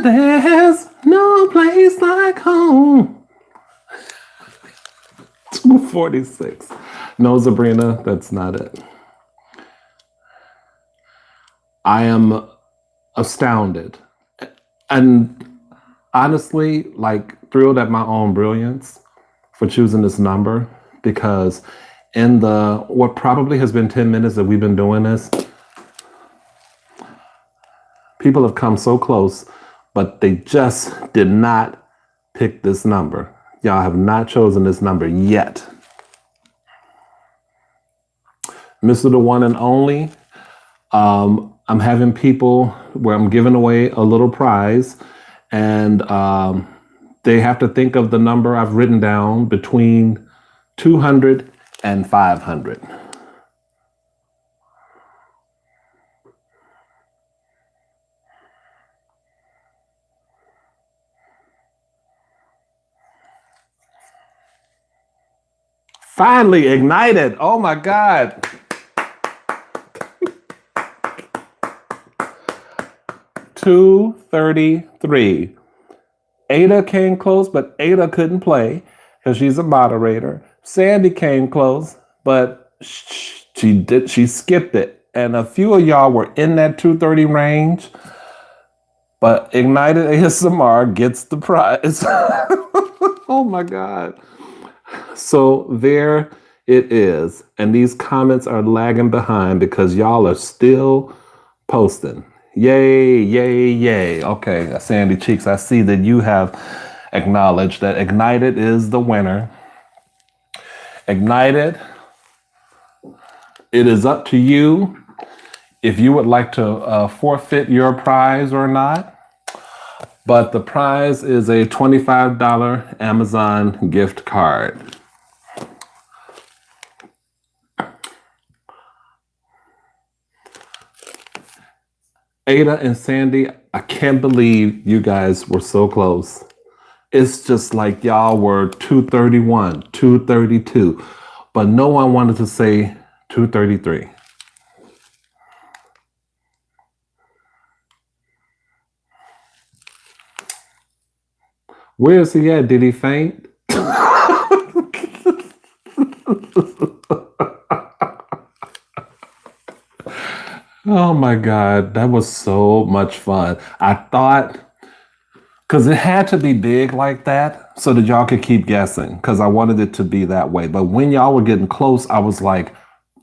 There's no place like home. 246. No, Sabrina, that's not it. I am astounded and honestly, like, thrilled at my own brilliance for choosing this number because in the what probably has been 10 minutes that we've been doing this, people have come so close, but they just did not pick this number. Y'all have not chosen this number yet. Mr. The One and Only, I'm having people where I'm giving away a little prize, and they have to think of the number I've written down between 200 and 500. Finally ignited. Oh my God. $233. Ada came close, but Ada couldn't play because she's a moderator. Sandy came close, but she skipped it. And a few of y'all were in that 230 range, but Ignited ASMR gets the prize. Oh my God. So there it is. And these comments are lagging behind because y'all are still posting. Yay, yay, yay. Okay, Sandy Cheeks, I see that you have acknowledged that Ignited is the winner. Ignited, it is up to you if you would like to forfeit your prize or not. But the prize is a $25 Amazon gift card. Ada and Sandy, I can't believe you guys were so close. It's just like y'all were 231, 232, but no one wanted to say 233. Where is he at? Did he faint? Oh my God, that was so much fun. I thought, because it had to be big like that so that y'all could keep guessing, because I wanted it to be that way. But when y'all were getting close, I was like,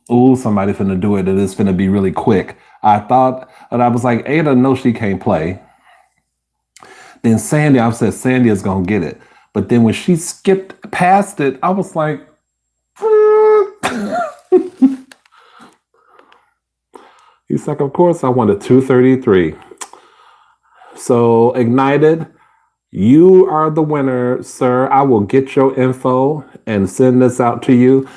ooh, somebody finna do it. It is finna be really quick. I thought, and I was like, Ada, no, she can't play. Then Sandy, I said, Sandy is gonna get it. But then when she skipped past it, I was like, he's like, of course I wanted 233. So Ignited, you are the winner, sir. I will get your info and send this out to you.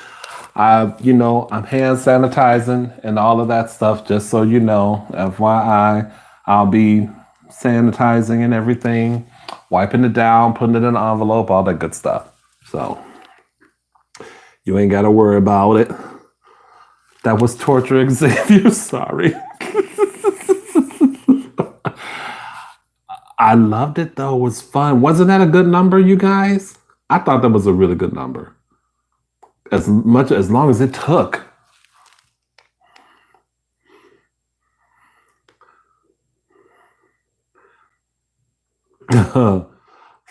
I'm hand sanitizing and all of that stuff, just so you know. FYI, I'll be sanitizing and everything, wiping it down, putting it in an envelope, all that good stuff. So you ain't got to worry about it. That was torture, Xavier. Sorry. I loved it though. It was fun. Wasn't that a good number, you guys? I thought that was a really good number. As long as it took.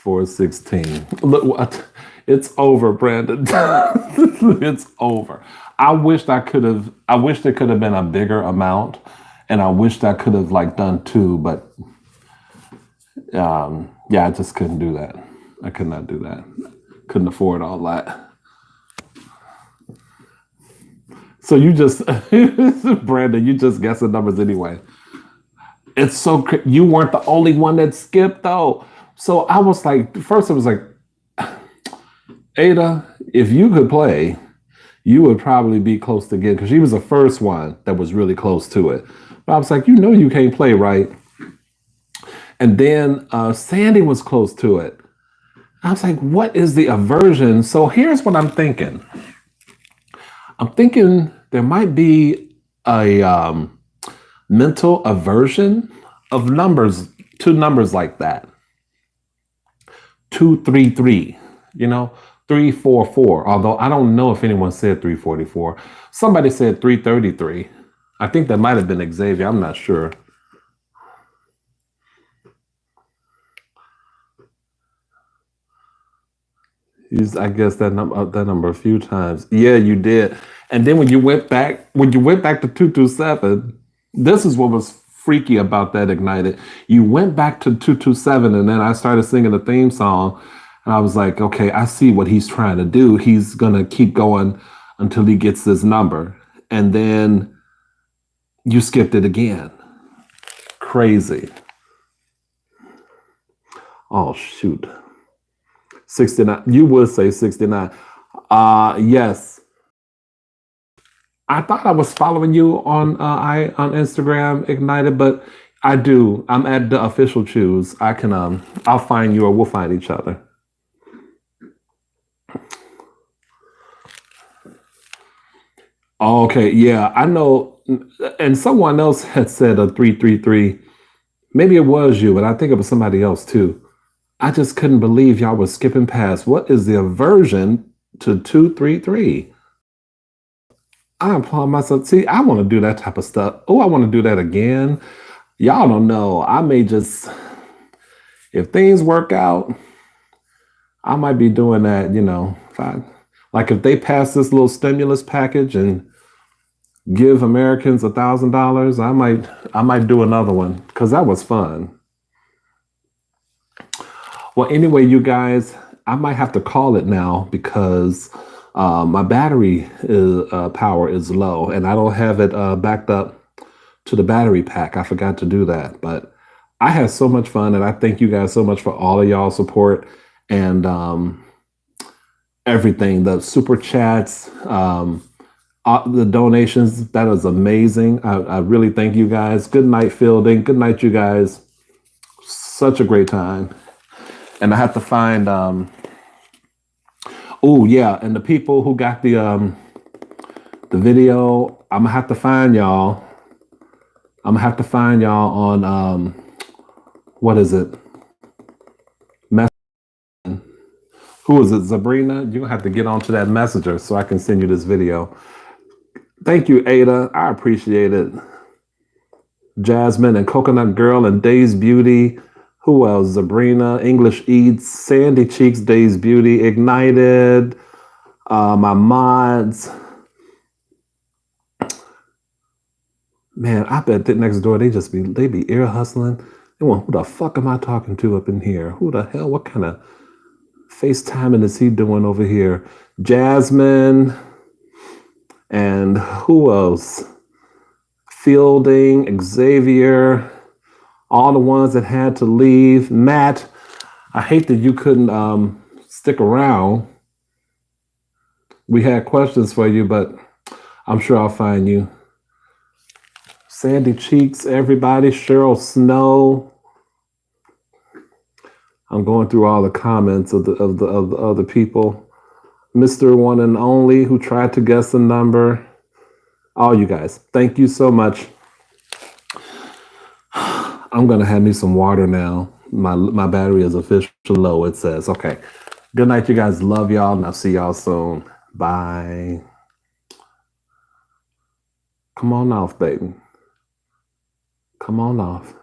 416. Look what it's over, Brandon. It's over. I wished it could have been a bigger amount, and I wished I could have like done two, but yeah, I just couldn't do that. I could not do that. Couldn't afford all that. So you just Brandon, you just guess the numbers anyway. It's so you weren't the only one that skipped though. So I was like, first it was like, Ada, if you could play, you would probably be close to getting because she was the first one that was really close to it. But I was like, you can't play, right? And then Sandy was close to it. I was like, what is the aversion? So here's what I'm thinking. I'm thinking there might be a mental aversion of numbers to numbers like that. 233, 344. Although I don't know if anyone said 344. Somebody said 333. I think that might have been Xavier. I'm not sure. Used, I guess that number a few times. Yeah, you did. And then when you went back to 227, this is what was freaky about that Ignited. You went back to 227, and then I started singing the theme song, and I was like, okay, I see what he's trying to do. He's gonna keep going until he gets this number, and then you skipped it again. Crazy. Oh shoot. 69. You would say 69. Yes. I thought I was following you on on Instagram Ignited, but I do. I'm at the official choose. I can I'll find you or we'll find each other. Okay, yeah, I know. And someone else had said a 333. Maybe it was you, but I think it was somebody else too. I just couldn't believe y'all was skipping past. What is the aversion to 233? I applaud myself. See, I want to do that type of stuff. Oh, I want to do that again. Y'all don't know. I may just, if things work out, I might be doing that, like if they pass this little stimulus package and give Americans $1,000, I might do another one because that was fun. Well, anyway, you guys, I might have to call it now because my battery power is low and I don't have it backed up to the battery pack. I forgot to do that, but I had so much fun and I thank you guys so much for all of y'all support and everything, the super chats, the donations. That is amazing. I really thank you guys. Good night, Fielding. Good night, you guys. Such a great time. And I have to find oh yeah, and the people who got the video, I'm gonna have to find y'all. I'm gonna have to find y'all on what is it? Who is it? Sabrina? You're gonna have to get onto that messenger so I can send you this video. Thank you, Ada. I appreciate it. Jasmine and Coconut Girl and Days Beauty. Who else? Sabrina, English Eats, Sandy Cheeks, Days Beauty, Ignited, my mods. Man, I bet that next door they be ear hustling. They want, who the fuck am I talking to up in here? Who the hell? What kind of FaceTiming is he doing over here? Jasmine and who else? Fielding, Xavier. All the ones that had to leave. Matt, I hate that you couldn't stick around. We had questions for you, but I'm sure I'll find you. Sandy Cheeks, everybody. Cheryl Snow. I'm going through all the comments of the other people. Mr. One and Only, who tried to guess the number. All you guys, thank you so much. I'm gonna have me some water now. My battery is officially low. It says okay. Good night, you guys. Love y'all, and I'll see y'all soon. Bye. Come on off, baby. Come on off.